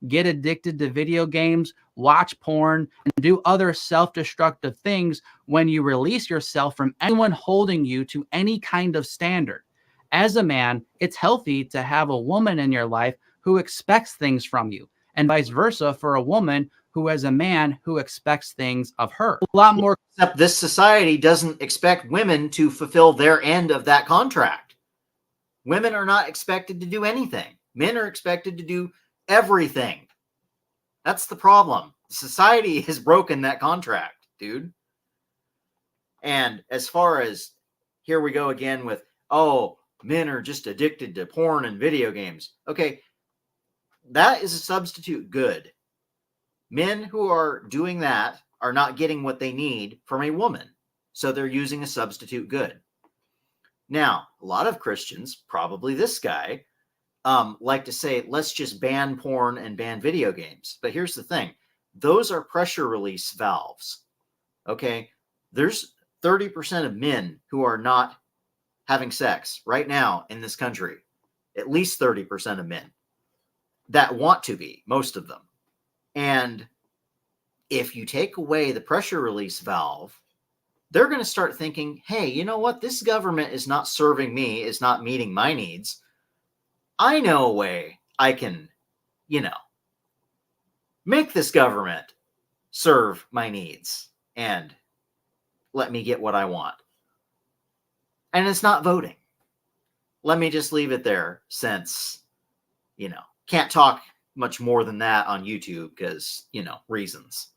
Get addicted to video games, watch porn, and do other self-destructive things when you release yourself from anyone holding you to any kind of standard. As a man, it's healthy to have a woman in your life who expects things from you, and vice versa for a woman who has a man who expects things of her. A lot more. Except this society doesn't expect women to fulfill their end of that contract. Women are not expected to do anything. Men are expected to do everything. That's the problem. Society has broken that contract, dude. And as far as here we go again with, oh, men are just addicted to porn and video games. Okay, that is a substitute good. Men who are doing that are not getting what they need from a woman. So they're using a substitute good. Now, a lot of Christians, probably this guy, like to say, let's just ban porn and ban video games. But here's the thing. Those are pressure release valves. Okay? There's 30% of men who are not having sex right now in this country. At least 30% of men that want to be, most of them. And if you take away the pressure release valve, they're going to start thinking, hey, you know what? This government is not serving me, is not meeting my needs. I know a way I can, make this government serve my needs and let me get what I want. And it's not voting. Let me just leave it there since, can't talk much more than that on YouTube because, reasons.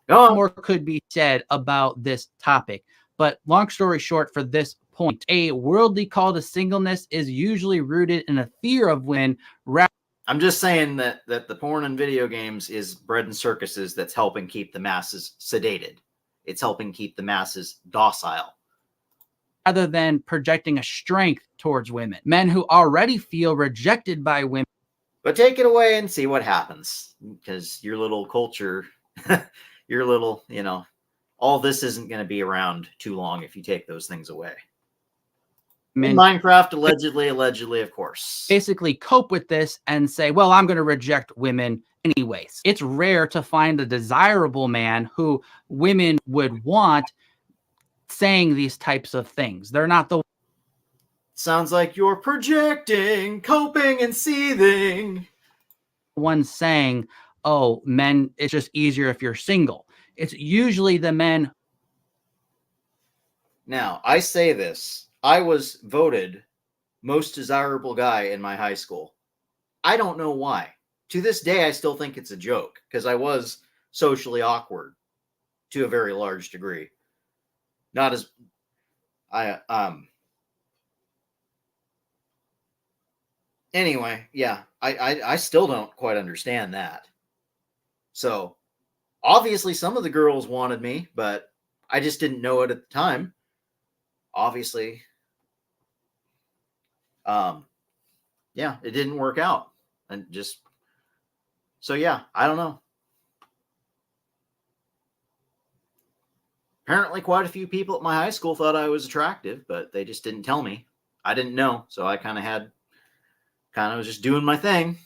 More could be said about this topic, but long story short, for this point, a worldly call to singleness is usually rooted in a fear of women. I'm just saying that the porn and video games is bread and circuses that's helping keep the masses sedated. It's helping keep the masses docile. Rather than projecting a strength towards women. Men who already feel rejected by women. But take it away and see what happens, because your little culture, your little, all this isn't going to be around too long if you take those things away. In Minecraft, allegedly, of course. Basically cope with this and say, well, I'm going to reject women anyways. It's rare to find a desirable man who women would want saying these types of things. They're not the Sounds like you're projecting, coping, and seething. ones saying, oh, men, it's just easier if you're single. It's usually the men. Now, I say this. I was voted most desirable guy in my high school. I don't know why. To this day, I still think it's a joke because I was socially awkward to a very large degree. Not as anyway, yeah, I still don't quite understand that. So obviously some of the girls wanted me, but I just didn't know it at the time. Obviously, yeah, it didn't work out. And just so yeah, I don't know. Apparently quite a few people at my high school thought I was attractive, but they just didn't tell me. I didn't know, so I kind of was just doing my thing.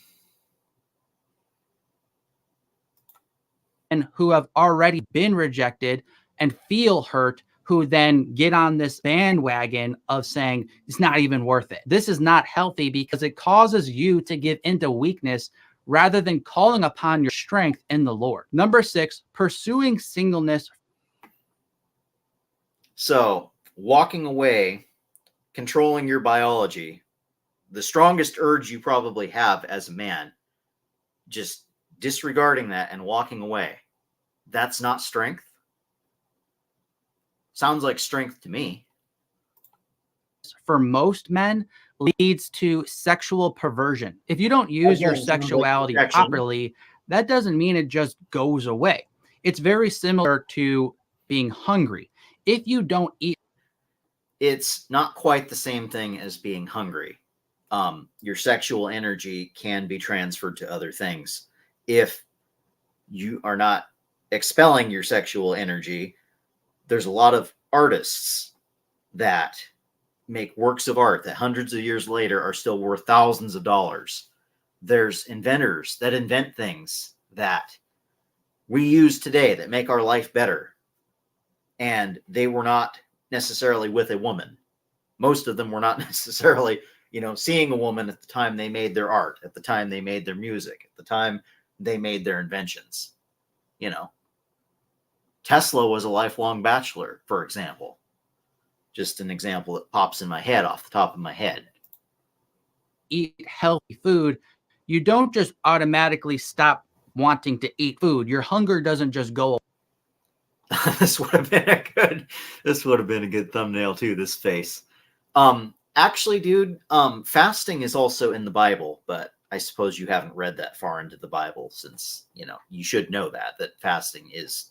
And who have already been rejected and feel hurt, who then get on this bandwagon of saying it's not even worth it. This is not healthy because it causes you to give into weakness rather than calling upon your strength in the Lord. Number 6, pursuing singleness. So walking away, controlling your biology, the strongest urge you probably have as a man, just disregarding that and walking away. That's not strength. Sounds like strength to me. For most men, leads to sexual perversion. If you don't use your sexuality properly, that doesn't mean it just goes away. It's very similar to being hungry. If you don't eat, it's not quite the same thing as being hungry. Your sexual energy can be transferred to other things. If you are not expelling your sexual energy, there's a lot of artists that make works of art that hundreds of years later are still worth thousands of dollars. There's inventors that invent things that we use today that make our life better. And they were not necessarily with a woman. Most of them were not necessarily, seeing a woman at the time they made their art, at the time they made their music, at the time they made their inventions. Tesla was a lifelong bachelor, for example. Just an example that pops in my head off the top of my head. Eat healthy food, you don't just automatically stop wanting to eat food. Your hunger doesn't just go away. This would have been a good thumbnail too, this face. Actually, dude, fasting is also in the Bible, but I suppose you haven't read that far into the Bible since, you should know that fasting is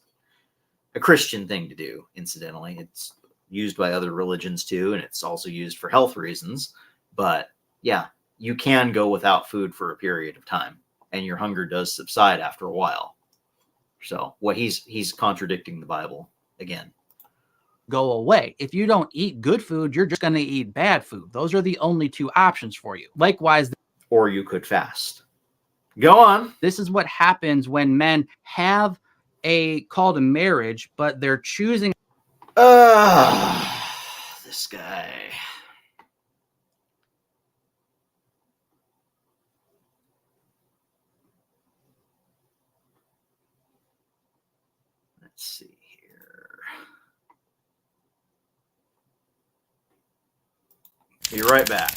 a Christian thing to do, incidentally. It's used by other religions too, and it's also used for health reasons. But yeah, you can go without food for a period of time, and your hunger does subside after a while. So what he's contradicting the Bible again. Go away. If you don't eat good food, you're just going to eat bad food. Those are the only two options for you. Likewise, or you could fast. Go on. This is what happens when men have a call to marriage, but they're choosing. This guy. Let's see here. Be right back.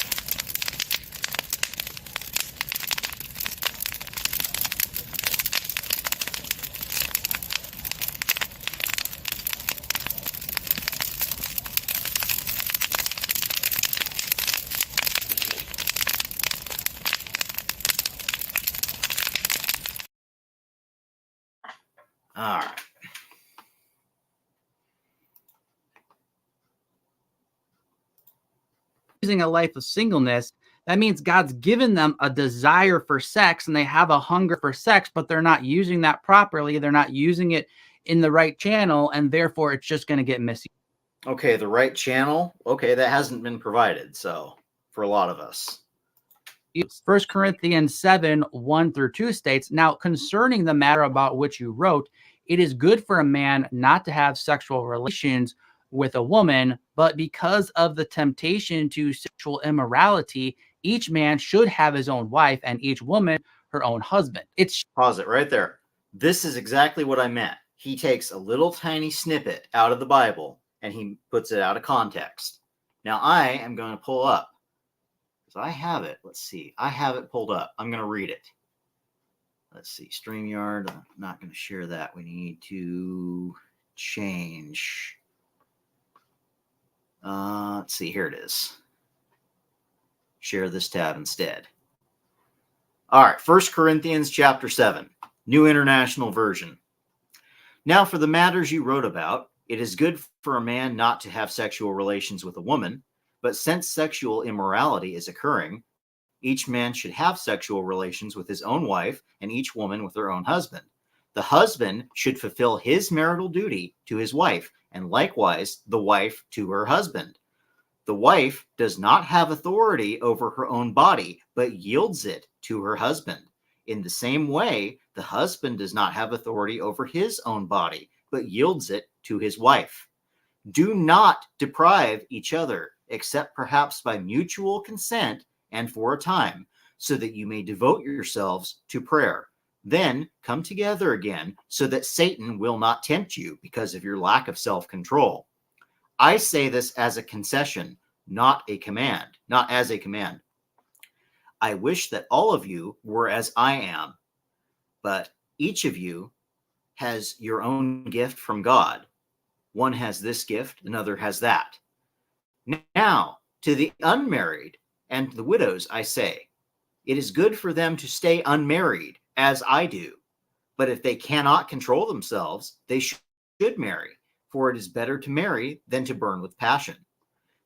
All right. Using a life of singleness, that means God's given them a desire for sex and they have a hunger for sex, but they're not using that properly. They're not using it in the right channel, and therefore it's just going to get misused. Okay, the right channel. Okay, that hasn't been provided. So for a lot of us. 1 Corinthians 7:1-2 states, now concerning the matter about which you wrote, it is good for a man not to have sexual relations with a woman, but because of the temptation to sexual immorality, each man should have his own wife and each woman her own husband. Pause it right there. This is exactly what I meant. He takes a little tiny snippet out of the Bible and he puts it out of context. Now I am going to pull up So I have it. Let's see. I have it pulled up. I'm going to read it. Let's see. StreamYard. I'm not going to share that. We need to change. Let's see. Here it is. Share this tab instead. All right. 1 Corinthians chapter 7, New International Version. Now, for the matters you wrote about, it is good for a man not to have sexual relations with a woman, but since sexual immorality is occurring, each man should have sexual relations with his own wife and each woman with her own husband. The husband should fulfill his marital duty to his wife, and likewise the wife to her husband. The wife does not have authority over her own body, but yields it to her husband. In the same way, the husband does not have authority over his own body, but yields it to his wife. Do not deprive each other, except perhaps by mutual consent and for a time, so that you may devote yourselves to prayer. Then come together again, so that Satan will not tempt you because of your lack of self-control. I say this as a concession, not a command, not as a command. I wish that all of you were as I am, but each of you has your own gift from God. One has this gift, another has that. Now, to the unmarried and the widows, I say, it is good for them to stay unmarried, as I do. But if they cannot control themselves, they should marry, for it is better to marry than to burn with passion.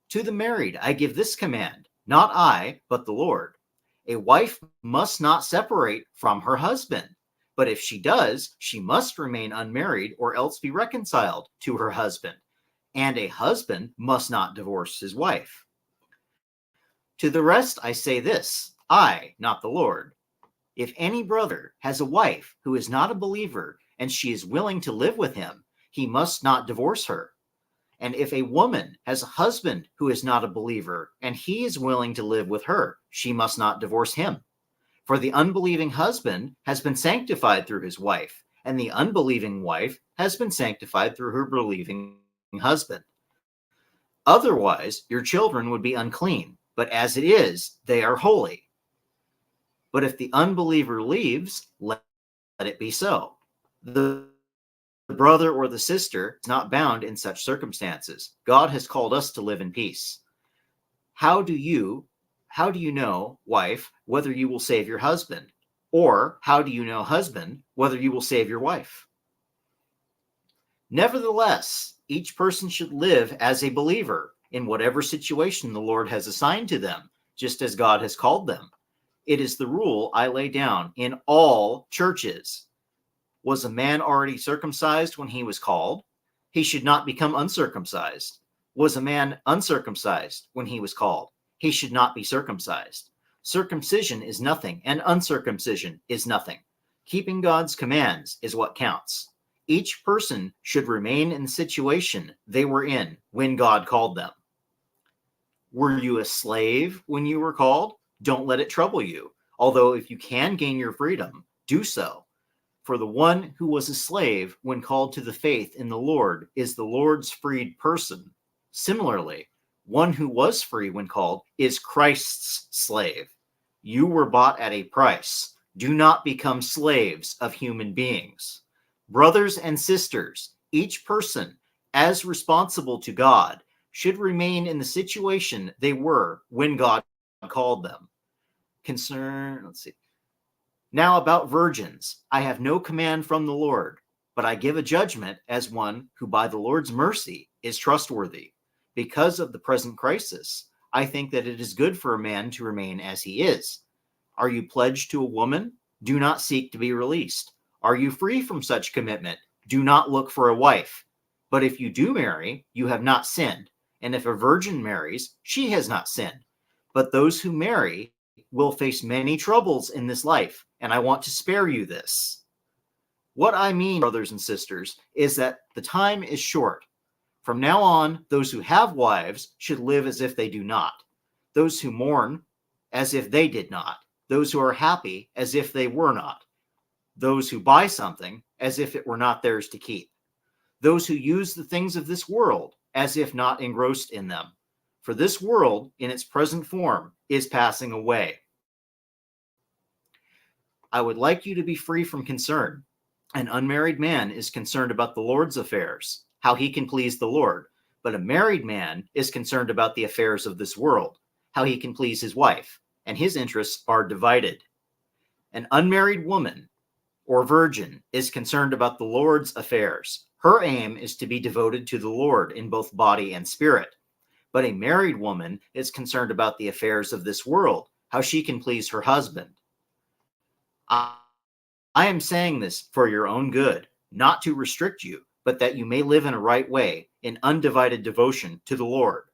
To the married, I give this command, not I, but the Lord. A wife must not separate from her husband, but if she does, she must remain unmarried or else be reconciled to her husband. And a husband must not divorce his wife. To the rest I say this, I, not the Lord. If any brother has a wife who is not a believer and she is willing to live with him, he must not divorce her. And if a woman has a husband who is not a believer and he is willing to live with her, she must not divorce him. For the unbelieving husband has been sanctified through his wife, and the unbelieving wife has been sanctified through her believing husband. Otherwise, your children would be unclean, but as it is, they are holy. But if the unbeliever leaves, let it be so. The brother or the sister is not bound in such circumstances. God has called us to live in peace. How do you know, wife, whether you will save your husband? Or how do you know, husband, whether you will save your wife? Nevertheless, each person should live as a believer in whatever situation the Lord has assigned to them, just as God has called them. It is the rule I lay down in all churches. Was a man already circumcised when he was called? He should not become uncircumcised. Was a man uncircumcised when he was called? He should not be circumcised. Circumcision is nothing, and uncircumcision is nothing. Keeping God's commands is what counts. Each person should remain in the situation they were in when God called them. Were you a slave when you were called? Don't let it trouble you. Although if you can gain your freedom, do so. For the one who was a slave when called to the faith in the Lord is the Lord's freed person. Similarly, one who was free when called is Christ's slave. You were bought at a price. Do not become slaves of human beings. Brothers and sisters, each person, as responsible to God, should remain in the situation they were when God called them. Now about virgins, I have no command from the Lord, but I give a judgment as one who by the Lord's mercy is trustworthy. Because of the present crisis, I think that it is good for a man to remain as he is. Are you pledged to a woman? Do not seek to be released. Are you free from such commitment? Do not look for a wife. But if you do marry, you have not sinned. And if a virgin marries, she has not sinned. But those who marry will face many troubles in this life, and I want to spare you this. What I mean, brothers and sisters, is that the time is short. From now on, those who have wives should live as if they do not. Those who mourn, as if they did not. Those who are happy, as if they were not. Those who buy something, as if it were not theirs to keep. Those who use the things of this world, as if not engrossed in them. for this world in its present form is passing away. I would like you to be free from concern. An unmarried man is concerned about the Lord's affairs, how he can please the Lord. But a married man is concerned about the affairs of this world, how he can please his wife, and his interests are divided. An unmarried woman or virgin is concerned about the Lord's affairs. Her aim is to be devoted to the Lord in both body and spirit. But a married woman is concerned about the affairs of this world, how she can please her husband. I am saying this for your own good, not to restrict you, but that you may live in a right way, in undivided devotion to the Lord.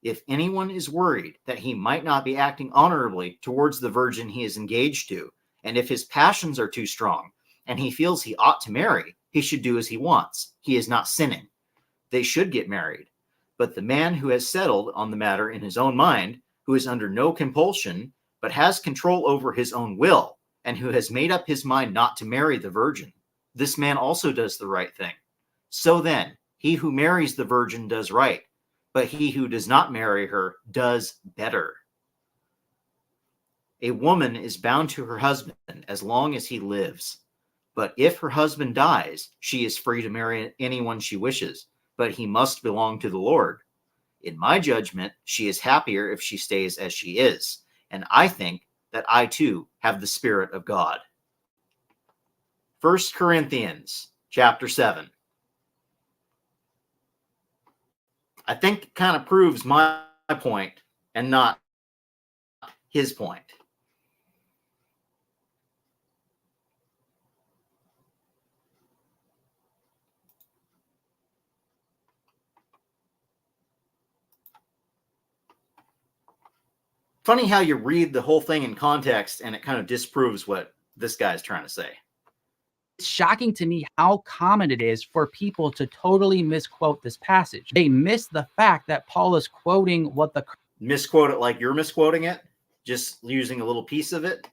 If anyone is worried that he might not be acting honorably towards the virgin he is engaged to, and if his passions are too strong, and he feels he ought to marry, he should do as he wants. He is not sinning. They should get married. But the man who has settled on the matter in his own mind, who is under no compulsion, but has control over his own will, and who has made up his mind not to marry the virgin, this man also does the right thing. So then, he who marries the virgin does right, but he who does not marry her does better. A woman is bound to her husband as long as he lives. But if her husband dies, she is free to marry anyone she wishes, but he must belong to the Lord. In my judgment, she is happier if she stays as she is, and I think that I too have the Spirit of God. 1 Corinthians chapter 7. I think it kind of proves my point and not his point. Funny how you read the whole thing in context and it kind of disproves what this guy's trying to say. It's shocking to me how common it is for people to totally misquote this passage. They miss the fact that Paul is quoting what the Misquote it like you're misquoting it, just using a little piece of it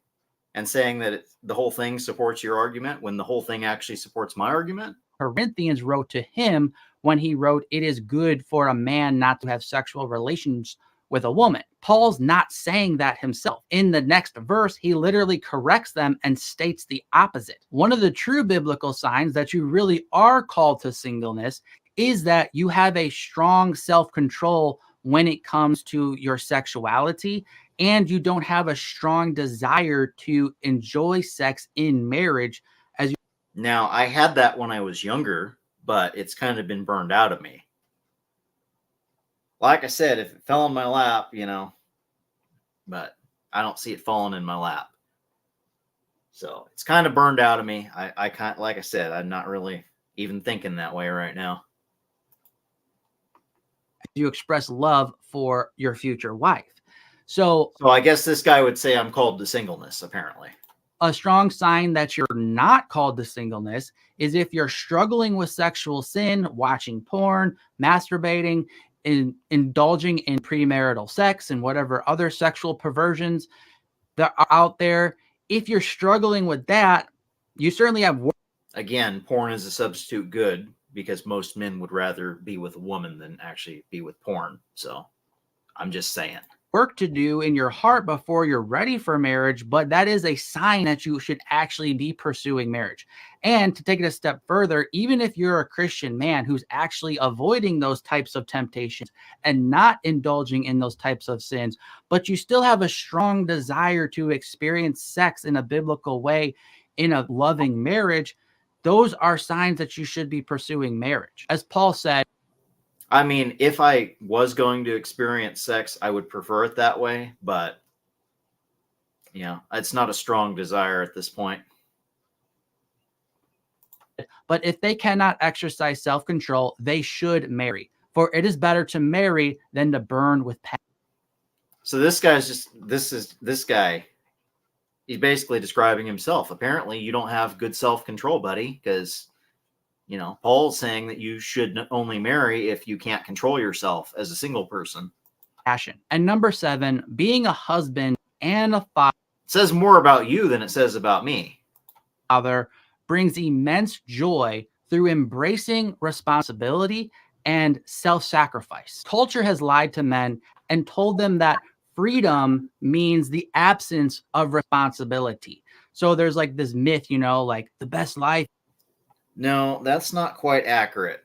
and saying that the whole thing supports your argument when the whole thing actually supports my argument. Corinthians wrote to him when he wrote, "It is good for a man not to have sexual relations with a woman." Paul's not saying that himself. In the next verse, he literally corrects them and states the opposite. One of the true biblical signs that you really are called to singleness is that you have a strong self-control when it comes to your sexuality, and you don't have a strong desire to enjoy sex in marriage. Now, I had that when I was younger, but it's kind of been burned out of me. Like I said, if it fell in my lap, but I don't see it falling in my lap. So it's kind of burned out of me. I can't, like I said, I'm not really even thinking that way right now. You express love for your future wife. So I guess this guy would say I'm called to singleness, apparently. A strong sign that you're not called to singleness is if you're struggling with sexual sin, watching porn, masturbating, indulging in premarital sex and whatever other sexual perversions that are out there. If you're struggling with that, you certainly have work. Again, porn is a substitute good because most men would rather be with a woman than actually be with porn. So I'm just saying. Work to do in your heart before you're ready for marriage, but that is a sign that you should actually be pursuing marriage. And to take it a step further, even if you're a Christian man who's actually avoiding those types of temptations and not indulging in those types of sins, but you still have a strong desire to experience sex in a biblical way, in a loving marriage, those are signs that you should be pursuing marriage. As Paul said, I mean, if I was going to experience sex, I would prefer it that way, but it's not a strong desire at this point. But if they cannot exercise self-control, they should marry. For it is better to marry than to burn with passion. So this guy, he's basically describing himself. Apparently, you don't have good self-control, buddy, because Paul's saying that you should only marry if you can't control yourself as a single person. Passion. And number 7, being a husband and a father. It says more about you than it says about me. Father brings immense joy through embracing responsibility and self-sacrifice. Culture has lied to men and told them that freedom means the absence of responsibility. So there's like this myth, like the best life. No, that's not quite accurate.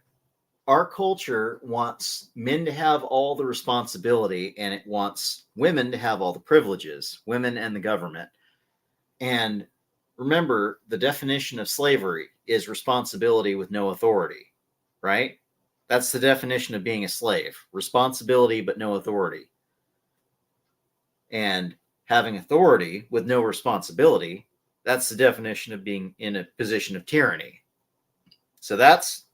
Our culture wants men to have all the responsibility, and it wants women to have all the privileges, women and the government. And remember, the definition of slavery is responsibility with no authority, right? That's the definition of being a slave: responsibility but no authority. And having authority with no responsibility, that's the definition of being in a position of tyranny. So that's,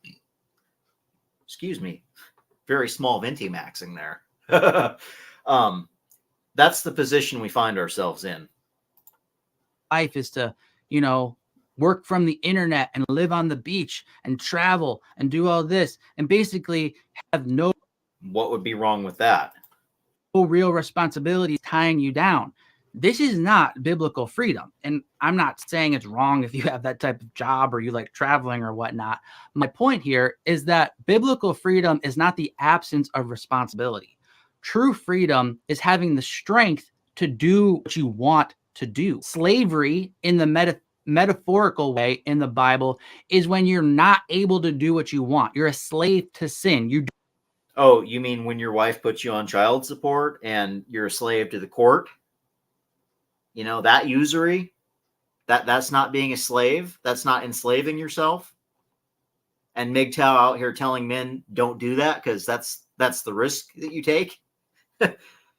excuse me, very small venti maxing there. That's the position we find ourselves in. Life is to, work from the internet and live on the beach and travel and do all this and basically have no What would be wrong with that? real responsibilities tying you down. This is not biblical freedom. And I'm not saying it's wrong if you have that type of job or you like traveling or whatnot. My point here is that biblical freedom is not the absence of responsibility. True freedom is having the strength to do what you want to do. Slavery in the metaphorical way in the Bible is when you're not able to do what you want. You're a slave to sin. Oh, you mean when your wife puts you on child support and you're a slave to the court? That usury, that's not being a slave. That's not enslaving yourself. And MGTOW out here telling men don't do that because that's the risk that you take.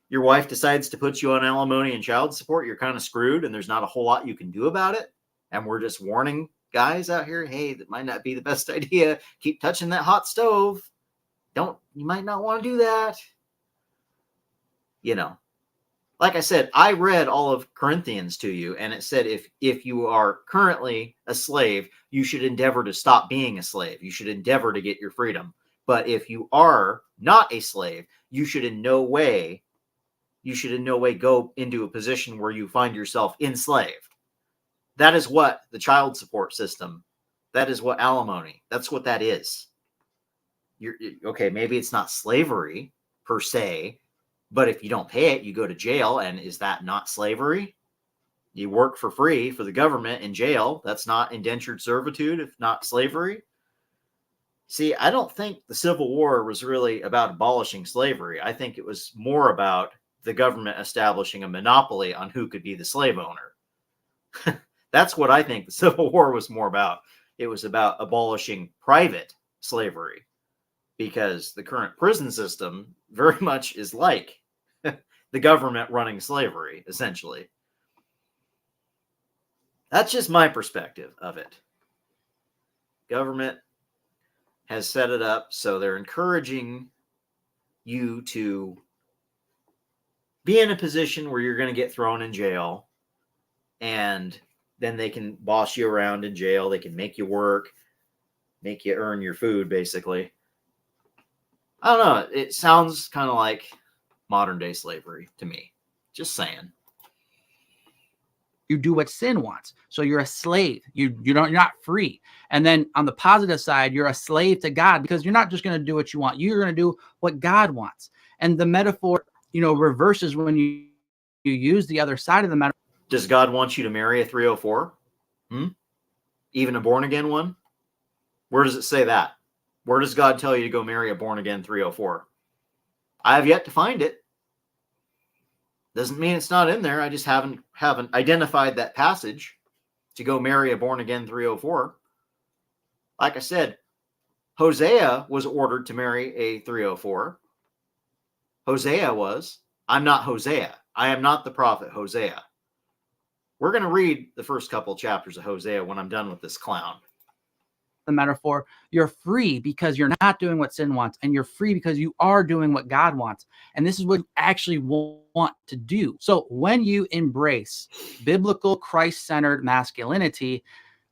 Your wife decides to put you on alimony and child support, you're kind of screwed, and there's not a whole lot you can do about it. And we're just warning guys out here, hey, that might not be the best idea. Keep touching that hot stove. You might not want to do that. Like I said, I read all of Corinthians to you, and it said if you are currently a slave, you should endeavor to stop being a slave. You should endeavor to get your freedom. But if you are not a slave, you should in no way go into a position where you find yourself enslaved. That is what the child support system, that is what alimony, that's what that is. Okay, maybe it's not slavery per se, but if you don't pay it, you go to jail. And is that not slavery? You work for free for the government in jail. That's not indentured servitude, if not slavery. See, I don't think the Civil War was really about abolishing slavery. I think it was more about the government establishing a monopoly on who could be the slave owner. That's what I think the Civil War was more about. It was about abolishing private slavery, because the current prison system very much is like the government running slavery, essentially. That's just my perspective of it. Government has set it up so they're encouraging you to be in a position where you're going to get thrown in jail, and then they can boss you around in jail. They can make you work, make you earn your food, basically. I don't know. It sounds kind of like modern day slavery to me. Just saying. You do what sin wants. So you're a slave. You're not free. And then on the positive side, you're a slave to God, because you're not just going to do what you want. You're going to do what God wants. And the metaphor, reverses when you use the other side of the metaphor. Does God want you to marry a 304? Even a born again one? Where does it say that? Where does God tell you to go marry a born again 304? I have yet to find it. Doesn't mean it's not in there. I just haven't identified that passage to go marry a born again 304. Like I said, Hosea was ordered to marry a 304. Hosea was. I'm not Hosea. I am not the prophet Hosea. We're going to read the first couple chapters of Hosea when I'm done with this clown. The metaphor, you're free because you're not doing what sin wants, and you're free because you are doing what God wants. And this is what you actually want to do. So when you embrace biblical Christ-centered masculinity,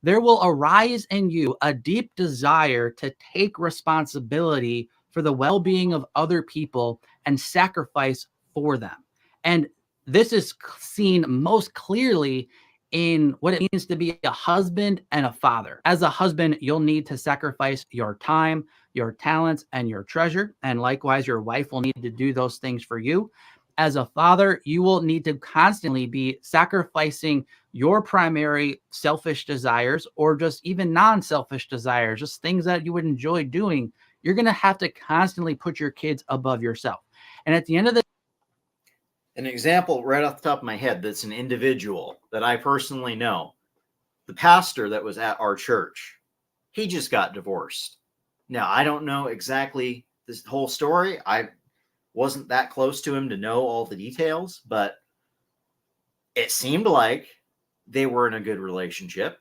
there will arise in you a deep desire to take responsibility for the well-being of other people and sacrifice for them. And this is seen most clearly in what it means to be a husband and a father. As a husband, you'll need to sacrifice your time, your talents, and your treasure. And likewise, your wife will need to do those things for you. As a father, you will need to constantly be sacrificing your primary selfish desires, or just even non-selfish desires, just things that you would enjoy doing. You're going to have to constantly put your kids above yourself. And at the end of the An example right off the top of my head that's an individual that I personally know, the pastor that was at our church, he just got divorced. Now, I don't know exactly this whole story. I wasn't that close to him to know all the details, but it seemed like they were in a good relationship.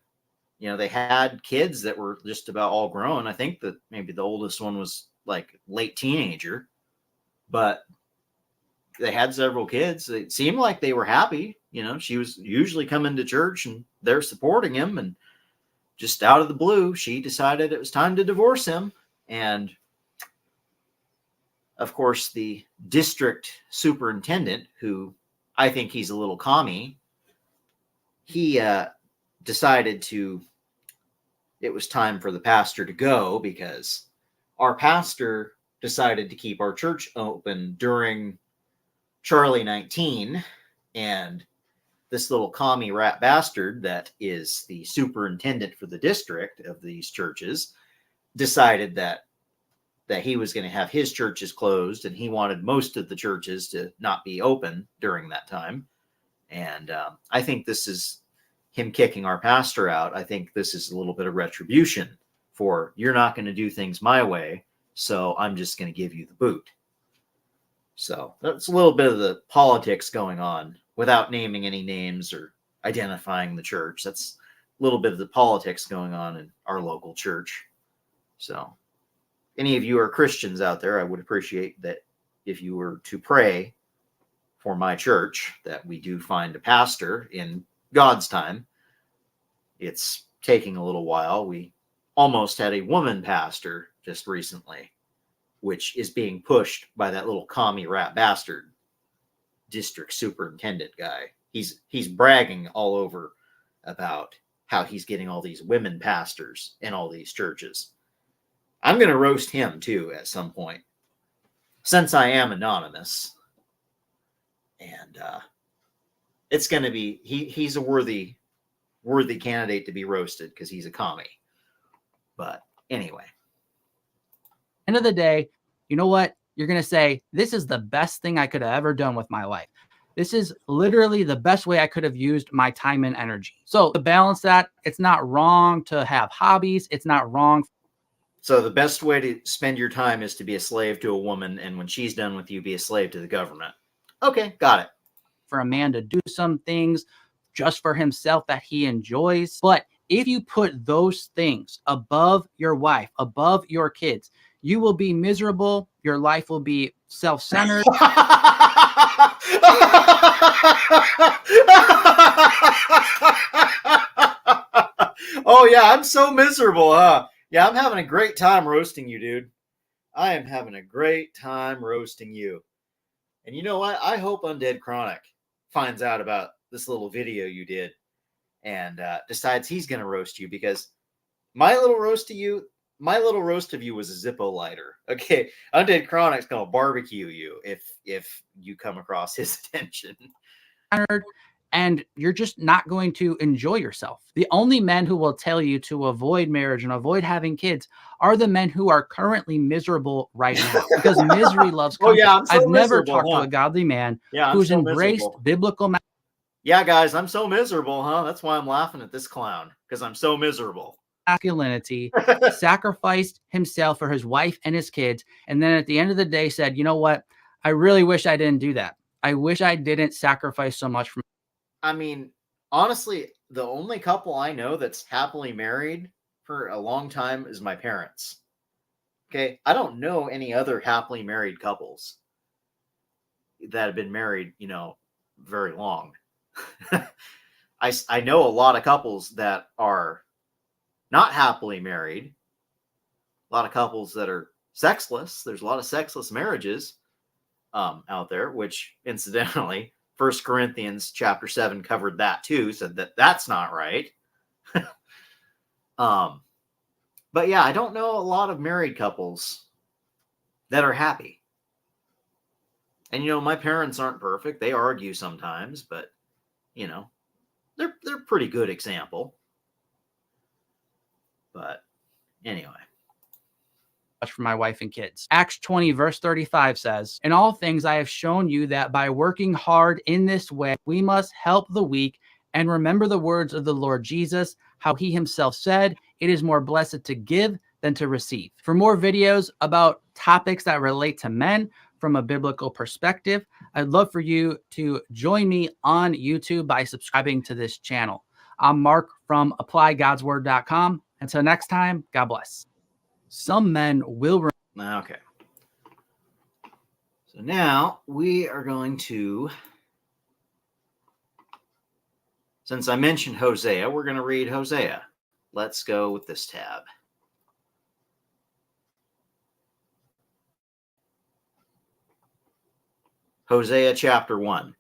You know, they had kids that were just about all grown. I think that maybe the oldest one was like late teenager, but they had several kids. It seemed like they were happy. You know, she was usually coming to church and they're supporting him. And just out of the blue, she decided it was time to divorce him. And of course, the district superintendent, who I think he's a little commie, he decided it was time for the pastor to go, because our pastor decided to keep our church open during Charlie 19, and this little commie rat bastard that is the superintendent for the district of these churches decided that he was going to have his churches closed, and he wanted most of the churches to not be open during that time. And I think this is him kicking our pastor out. I think this is a little bit of retribution for, you're not going to do things my way, so I'm just going to give you the boot. So that's a little bit of the politics going on without naming any names or identifying the church. That's a little bit of the politics going on in our local church. So any of you are Christians out there, I would appreciate that if you were to pray for my church, that we do find a pastor in God's time. It's taking a little while. We almost had a woman pastor just recently, which is being pushed by that little commie rat bastard district superintendent guy. He's bragging all over about how he's getting all these women pastors in all these churches. I'm going to roast him too at some point, since I am anonymous. And it's going to be, he's a worthy candidate to be roasted because he's a commie. But anyway. end of the day, you know what? You're going to say, this is the best thing I could have ever done with my life. This is literally the best way I could have used my time and energy. So to balance that, it's not wrong to have hobbies. It's not wrong. So the best way to spend your time is to be a slave to a woman, and when she's done with you, be a slave to the government. Okay, got it. For a man to do some things just for himself that he enjoys. But if you put those things above your wife, above your kids, you will be miserable. Your life will be self-centered. Oh yeah, I'm so miserable, huh? Yeah, I'm having a great time roasting you, dude. I am having a great time roasting you. And you know what? I hope Undead Chronic finds out about this little video you did and decides he's going to roast you, because my little roast of you was a Zippo lighter. Okay, Undead Chronic's going to barbecue you if you come across his attention. And you're just not going to enjoy yourself. The only men who will tell you to avoid marriage and avoid having kids are the men who are currently miserable right now, because misery loves company. Oh, yeah, I've never talked to a godly man who's embraced biblical. Yeah, guys, I'm so miserable, huh? That's why I'm laughing at this clown, because I'm so miserable. Masculinity, sacrificed himself for his wife and his kids, and then at the end of the day said, you know what? I really wish I didn't do that. I wish I didn't sacrifice so much for. I mean, honestly, the only couple I know that's happily married for a long time is my parents. Okay, I don't know any other happily married couples that have been married, very long. I know a lot of couples that are not happily married. A lot of couples that are sexless. There's a lot of sexless marriages out there, which incidentally, 1 Corinthians chapter 7 covered that too, said that that's not right. But yeah, I don't know a lot of married couples that are happy. And, my parents aren't perfect. They argue sometimes, but, they're a pretty good example. But anyway. For my wife and kids. Acts 20 verse 35 says, "In all things I have shown you that by working hard in this way, we must help the weak and remember the words of the Lord Jesus, how he himself said, it is more blessed to give than to receive." For more videos about topics that relate to men from a biblical perspective, I'd love for you to join me on YouTube by subscribing to this channel. I'm Mark from applygodsword.com. Until next time, God bless. Some men will. Okay. So now we are going to, since I mentioned Hosea, we're going to read Hosea. Let's go with this tab. Hosea chapter 1.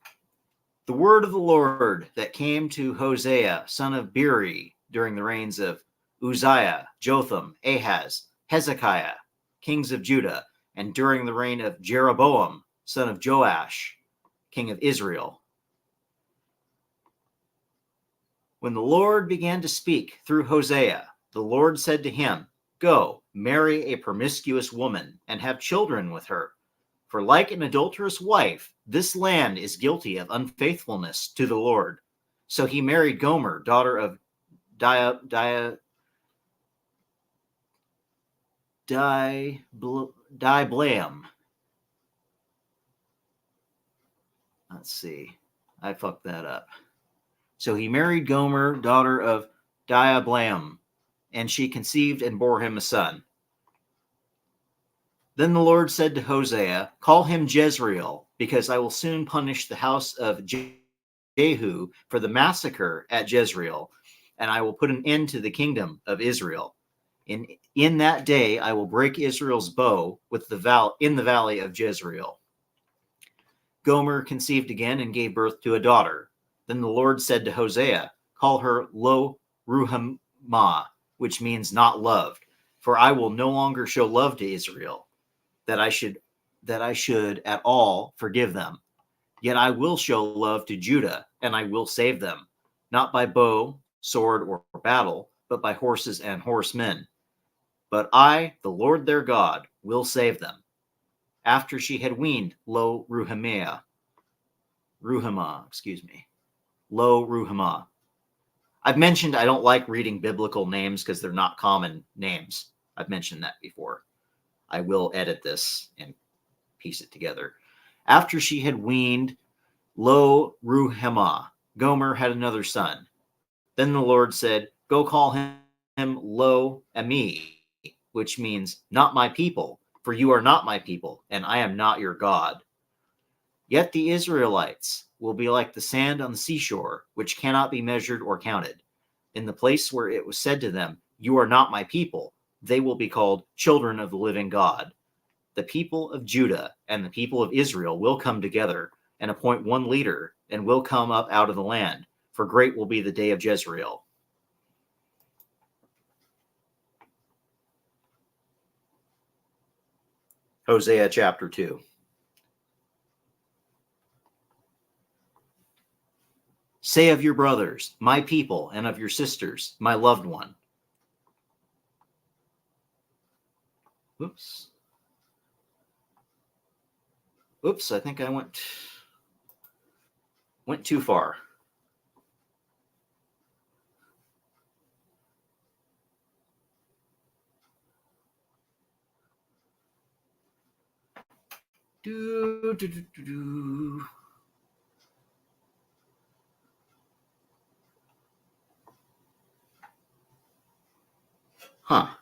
The word of the Lord that came to Hosea, son of Beeri, during the reigns of Uzziah, Jotham, Ahaz, Hezekiah, kings of Judah, and during the reign of Jeroboam, son of Joash, king of Israel. When the Lord began to speak through Hosea, the Lord said to him, "Go, marry a promiscuous woman and have children with her. For like an adulterous wife, this land is guilty of unfaithfulness to the Lord." So he married Gomer, daughter of Diblaim. Let's see. I fucked that up. So he married Gomer, daughter of Diblaim, and she conceived and bore him a son. Then the Lord said to Hosea, "Call him Jezreel, because I will soon punish the house of Jehu for the massacre at Jezreel, and I will put an end to the kingdom of Israel. In that day I will break Israel's bow in the valley of Jezreel." Gomer conceived again and gave birth to a daughter. Then the Lord said to Hosea, "Call her Lo Ruhamah, which means not loved, for I will no longer show love to Israel, that I should at all forgive them. Yet I will show love to Judah, and I will save them, not by bow, sword, or battle, but by horses and horsemen. But I, the Lord their God, will save them." After she had weaned Lo Ruhamah. I've mentioned I don't like reading biblical names because they're not common names. I've mentioned that before. I will edit this and piece it together. After she had weaned Lo Ruhamah, Gomer had another son. Then the Lord said, "Go call him Lo Ami, which means not my people, for you are not my people, and I am not your God. Yet the Israelites will be like the sand on the seashore, which cannot be measured or counted. In the place where it was said to them, 'You are not my people,' they will be called children of the living God. The people of Judah and the people of Israel will come together and appoint one leader, and will come up out of the land, for great will be the day of Jezreel." Hosea chapter 2. Say of your brothers, "My people," and of your sisters, "My loved one." Oops, I think I went too far. Huh.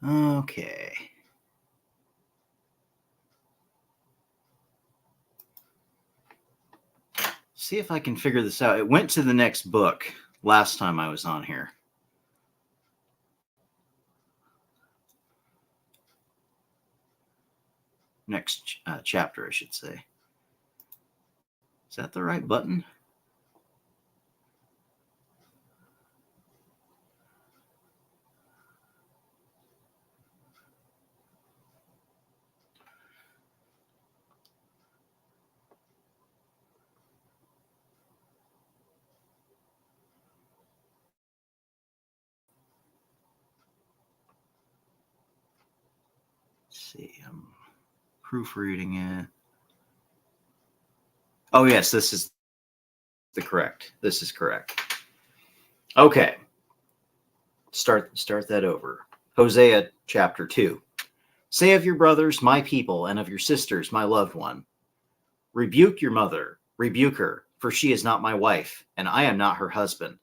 Okay. See if I can figure this out. It went to the next book last time I was on here. Next chapter, I should say. Is that the right button? Let's see, I'm proofreading it. Oh, yes, this is correct. This is correct. Okay. Start that over. Hosea chapter 2. Say of your brothers, my people, and of your sisters, my loved one. Rebuke your mother, rebuke her, for she is not my wife, and I am not her husband.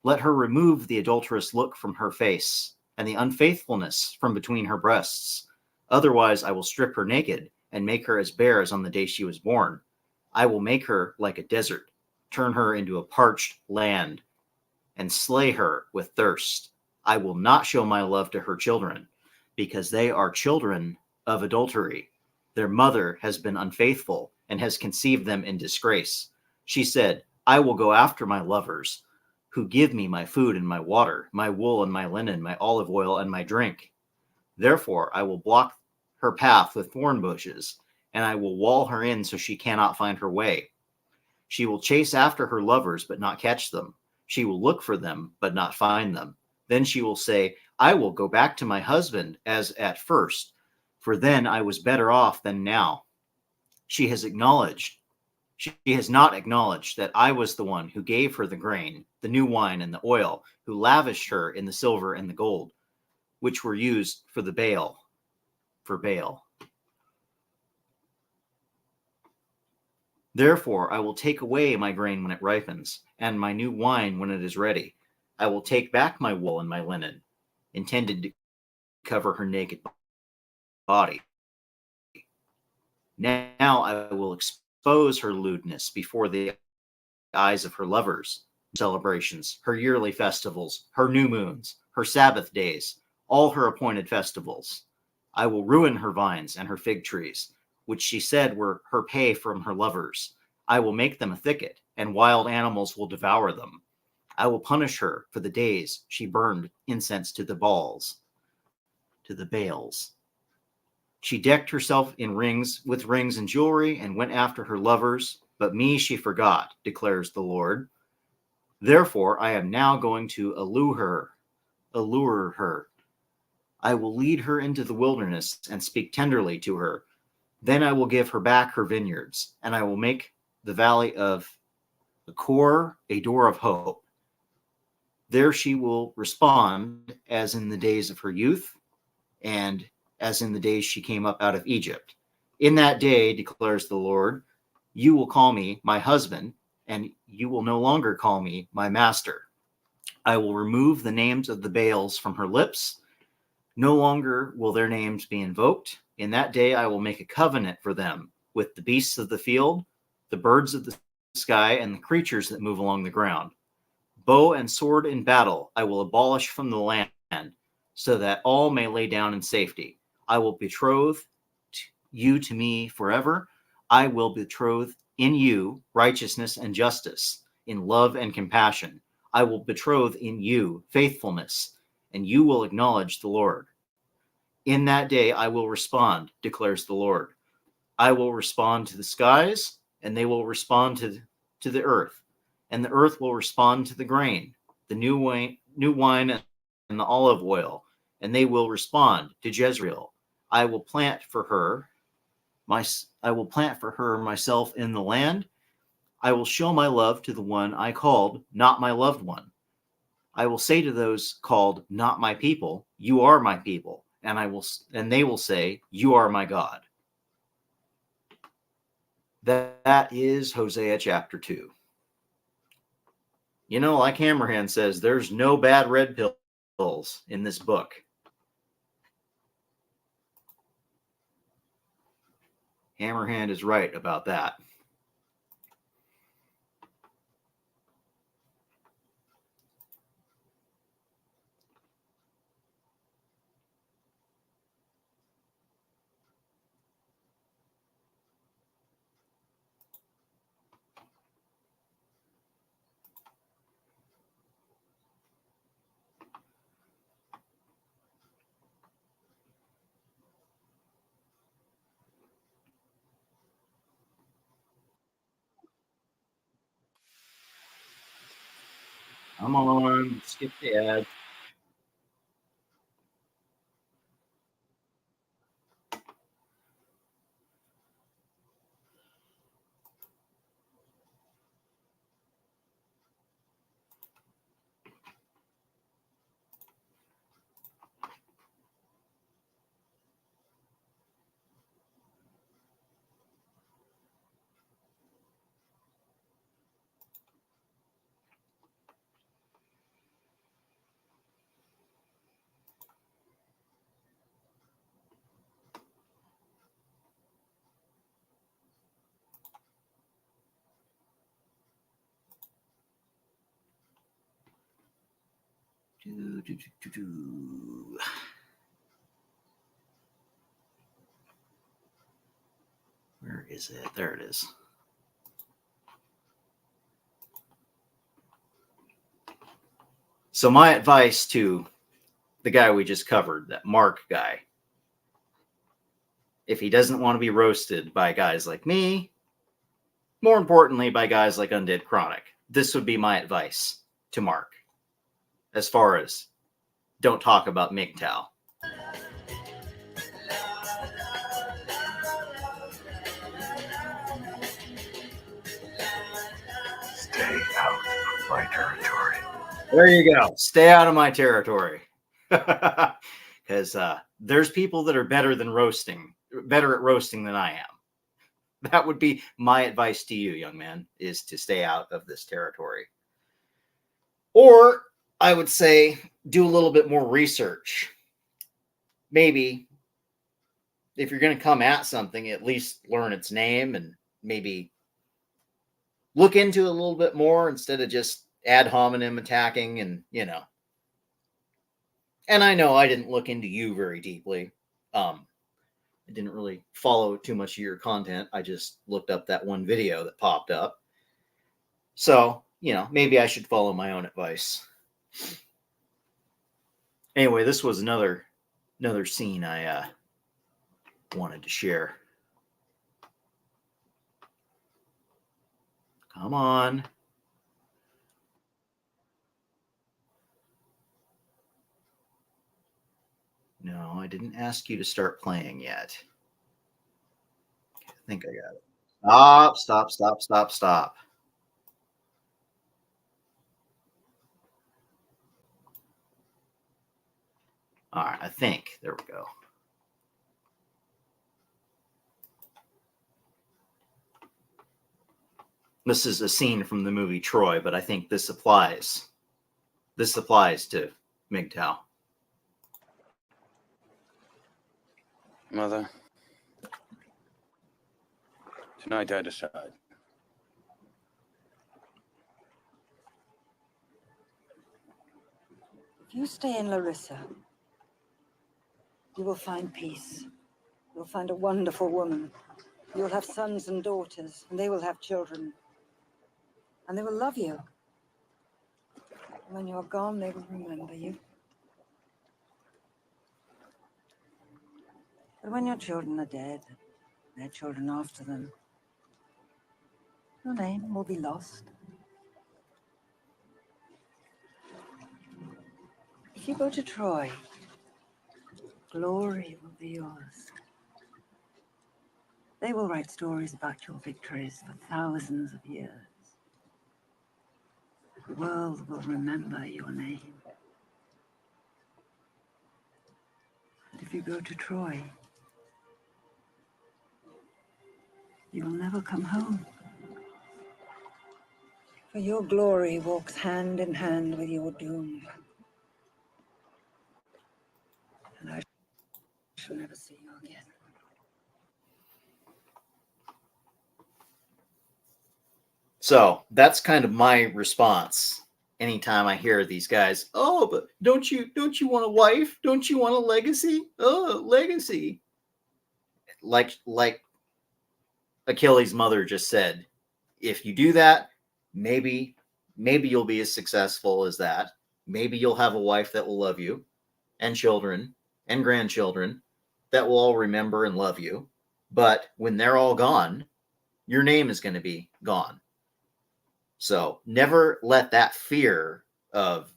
Let her remove the adulterous look from her face, and the unfaithfulness from between her breasts. Otherwise I will strip her naked, and make her as bare as on the day she was born. I will make her like a desert, turn her into a parched land, and slay her with thirst. I will not show my love to her children, because they are children of adultery. Their mother has been unfaithful and has conceived them in disgrace. She said, I will go after my lovers, who give me my food and my water, my wool and my linen, my olive oil and my drink. Therefore, I will block her path with thorn bushes, and I will wall her in so she cannot find her way. She will chase after her lovers, but not catch them. She will look for them, but not find them. Then she will say, I will go back to my husband as at first, for then I was better off than now. She has not acknowledged that I was the one who gave her the grain, the new wine, and the oil, who lavished her in the silver and the gold, which were used for Baal. Therefore, I will take away my grain when it ripens, and my new wine when it is ready. I will take back my wool and my linen, intended to cover her naked body. Now I will expose her lewdness before the eyes of her lovers, celebrations, her yearly festivals, her new moons, her Sabbath days, all her appointed festivals. I will ruin her vines and her fig trees, which she said were her pay from her lovers. I will make them a thicket, and wild animals will devour them. I will punish her for the days she burned incense to the Baals. She decked herself with rings and jewelry and went after her lovers, but me she forgot, declares the Lord. Therefore, I am now going to allure her. I will lead her into the wilderness and speak tenderly to her. Then I will give her back her vineyards, and I will make the valley of Achor a door of hope. There she will respond as in the days of her youth, and as in the days she came up out of Egypt. In that day, declares the Lord, you will call me my husband, and you will no longer call me my master. I will remove the names of the Baals from her lips. No longer will their names be invoked. In that day, I will make a covenant for them with the beasts of the field, the birds of the sky, and the creatures that move along the ground. Bow and sword in battle I will abolish from the land, so that all may lay down in safety. I will betroth you to me forever. I will betroth in you righteousness and justice, in love and compassion. I will betroth in you faithfulness, and you will acknowledge the Lord. In that day I will respond, declares the Lord. I will respond to the skies, and they will respond to the earth, and the earth will respond to the grain, the new wine and the olive oil, and they will respond to Jezreel. I will plant for her myself in the land. I will show my love to the one I called not my loved one. I will say to those called not my people, you are my people, and they will say, you are my God. That is Hosea chapter 2. You know, like Hammerhand says, there's no bad red pills in this book. Hammerhand is right about that. Come on, skip the ad. Where is it? There it is. So my advice to the guy we just covered, that Mark guy, if he doesn't want to be roasted by guys like me, more importantly by guys like Undead Chronic, this would be my advice to Mark. As far as don't talk about MGTOW. Stay out of my territory. There you go. Stay out of my territory. Because there's people that are better at roasting than I am. That would be my advice to you, young man, is to stay out of this territory. Or I would say do a little bit more research. Maybe if you're going to come at something, at least learn its name and maybe look into it a little bit more instead of just ad hominem attacking and, you know. And I know I didn't look into you very deeply. I didn't really follow too much of your content. I just looked up that one video that popped up. So, you know, maybe I should follow my own advice. Anyway, this was another scene I wanted to share. Come on. No, I didn't ask you to start playing yet. I think I got it. Stop. All right, I think. There we go. This is a scene from the movie Troy, but I think this applies. This applies to MGTOW. Mother, tonight I decide. If you stay in Larissa, you will find peace. You'll find a wonderful woman. You'll have sons and daughters, and they will have children. And they will love you. And when you're gone, they will remember you. But when your children are dead, their children after them, your name will be lost. If you go to Troy, glory will be yours. They will write stories about your victories for thousands of years. The world will remember your name. And if you go to Troy, you will never come home. For your glory walks hand in hand with your doom. And I shall never see you again. So that's kind of my response anytime I hear these guys. Oh, but don't you want a wife? Don't you want a legacy? Oh, legacy. Like Achilles' mother just said, if you do that, maybe you'll be as successful as that. Maybe you'll have a wife that will love you, and children and grandchildren that will all remember and love you. But when they're all gone, your name is going to be gone. So never let that fear of,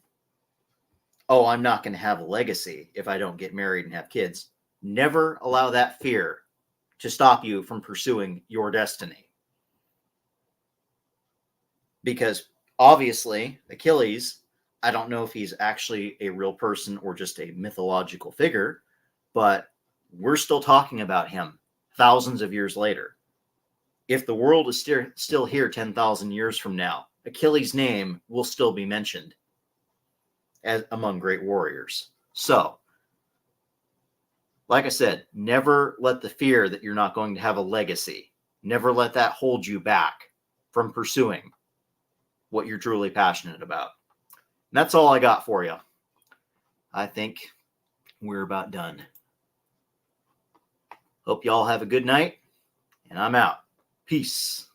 oh, I'm not going to have a legacy if I don't get married and have kids. Never allow that fear to stop you from pursuing your destiny. Because obviously, Achilles, I don't know if he's actually a real person or just a mythological figure, but we're still talking about him thousands of years later. If the world is still here 10,000 years from now, Achilles' name will still be mentioned as among great warriors. So, like I said, never let the fear that you're not going to have a legacy, never let that hold you back from pursuing what you're truly passionate about. And that's all I got for you. I think we're about done. Hope y'all have a good night, and I'm out. Peace.